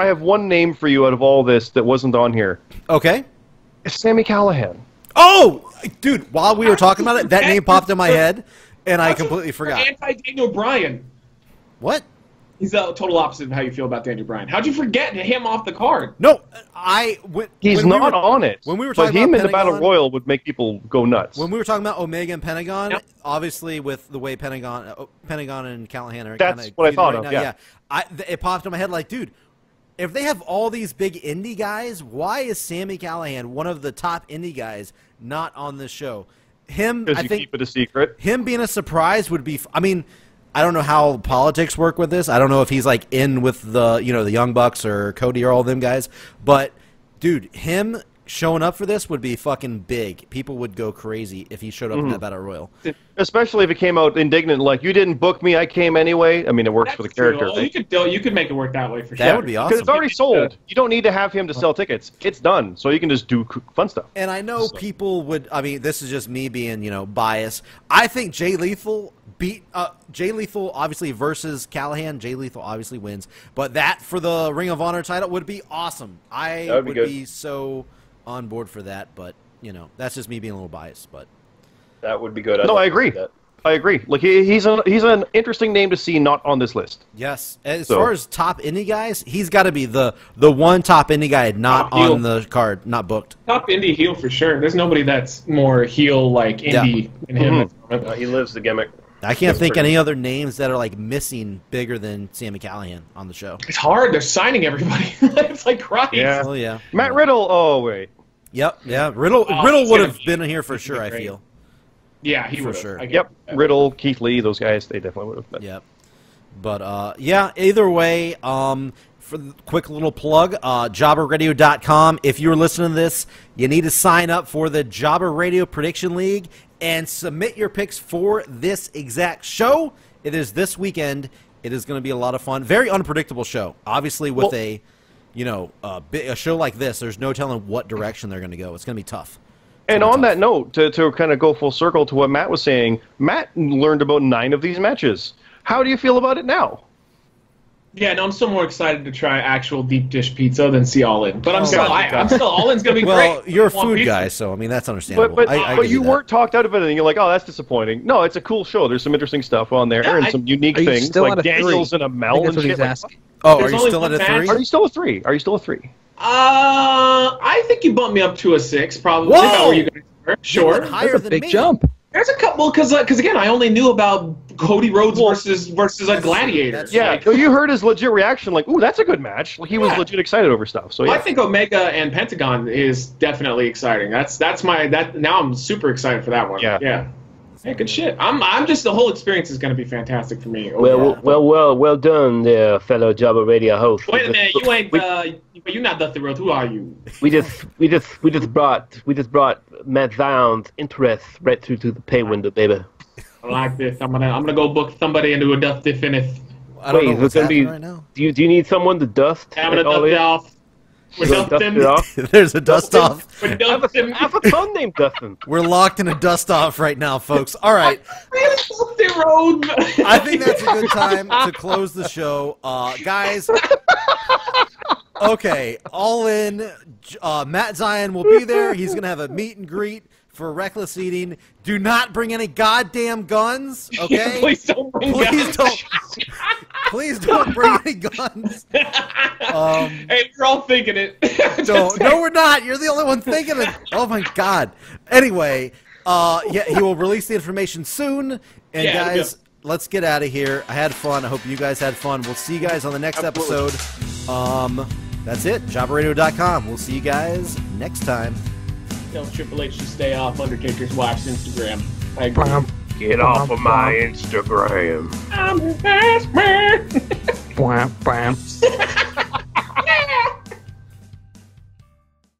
I have one name for you out of all this that wasn't on here. Okay. It's Sami Callihan. Oh! Dude, while we were talking about it, that name popped in my head, and I completely forgot. Anti-Daniel Bryan. What? He's the total opposite of how you feel about Daniel Bryan. How'd you forget him off the card? No, he's not on it. When we were talking about him in the Battle Royal would make people go nuts. When we were talking about Omega and Pentagon, obviously with the way Pentagon and Callihan are that's what I thought right of. Now, it popped in my head dude. If they have all these big indie guys, why is Sami Callihan, one of the top indie guys, not on this show? Because you keep it a secret. Him being a surprise would be. I mean, I don't know how politics work with this. I don't know if he's in with the the Young Bucks or Cody or all them guys. But dude, him showing up for this would be fucking big. People would go crazy if he showed up in that Battle Royal. Especially if he came out indignant, you didn't book me, I came anyway. I mean, it works for the character. Oh, you could make it work that way for sure. That would be awesome. Because it's already sold. You don't need to have him to sell tickets. It's done, so you can just do fun stuff. And I know people would. I mean, this is just me being biased. I think Jay Lethal beat Jay Lethal obviously versus Callihan. Jay Lethal obviously wins, but that for the Ring of Honor title would be awesome. I would be so on board for that, but that's just me being a little biased. But that would be good. I agree. I agree. He's an interesting name to see not on this list. Yes, as far as top indie guys, he's got to be the one top indie guy not on the card, not booked. Top indie heel for sure. There's nobody that's more heel indie than him. He lives the gimmick. I can't think any other names that are missing bigger than Sami Callihan on the show. It's hard. They're signing everybody. It's Christ. Yeah. Oh yeah. Matt Riddle. Oh wait. Yep. Yeah. Riddle would have been here for sure. I feel. Yeah, he would for sure. Yep. Riddle, Keith Lee, those guys, they definitely would have been. Yep. But yeah. Either way, for the quick little plug, jobberradio.com. If you're listening to this, you need to sign up for the Jobber Radio Prediction League and submit your picks for this exact show. It is this weekend. It is going to be a lot of fun. Very unpredictable show. Obviously, with a show like this, there's no telling what direction they're going to go. It's going to be tough. And on that note, to kind of go full circle to what Matt was saying, Matt learned about 9 of these matches. How do you feel about it now? Yeah, no, I'm still more excited to try actual deep dish pizza than see All In. But I'm still All In's gonna be great. Well, you're a food guy, so I mean that's understandable. But you weren't talked out of it, and you're like, oh, that's disappointing. No, it's a cool show. There's some interesting stuff on there, and some unique things like Daniels and a Mel and shit. Are you still at a 3? Are you still a 3? Are you still a 3? I think you bumped me up to a 6, probably. Whoa! Were you gonna sure. Higher than big jump. There's a couple, because again, I only knew about Cody Rhodes versus a Gladiator. Yeah, so you heard his legit reaction, like, ooh, that's a good match. He was legit excited over stuff. So yeah. I think Omega and Pentagon is definitely exciting. Now I'm super excited for that one. Yeah. Hey, good shit. I'm just, the whole experience is going to be fantastic for me. Well done there, fellow Jobber Radio host. Wait a minute, you ain't you're not Dusty Rhodes. Who are you? We just brought Matt Zion's interest right through to the pay window, baby. I like this. I'm gonna go book somebody into a Dusty finish. Wait, is it gonna be right now? Do you need someone to dust? I'm gonna dust it off. There's a dust off. I have a son named Dustin. We're locked in a dust off right now, folks. All right. I think that's a good time to close the show. Guys, okay, All In. Matt Zion will be there. He's going to have a meet and greet for Reckless Eating. Do not bring any goddamn guns, okay? Please don't bring guns. Please don't bring any guns. Hey, you're all thinking it. No, we're not. You're the only one thinking it. Oh, my God. Anyway, he will release the information soon. And, guys, let's get out of here. I had fun. I hope you guys had fun. We'll see you guys on the next episode. That's it. JobberRadio.com. We'll see you guys next time. Tell Triple H to stay off Undertaker's wife's Instagram. I agree. Get off of my Instagram. I'm the best man.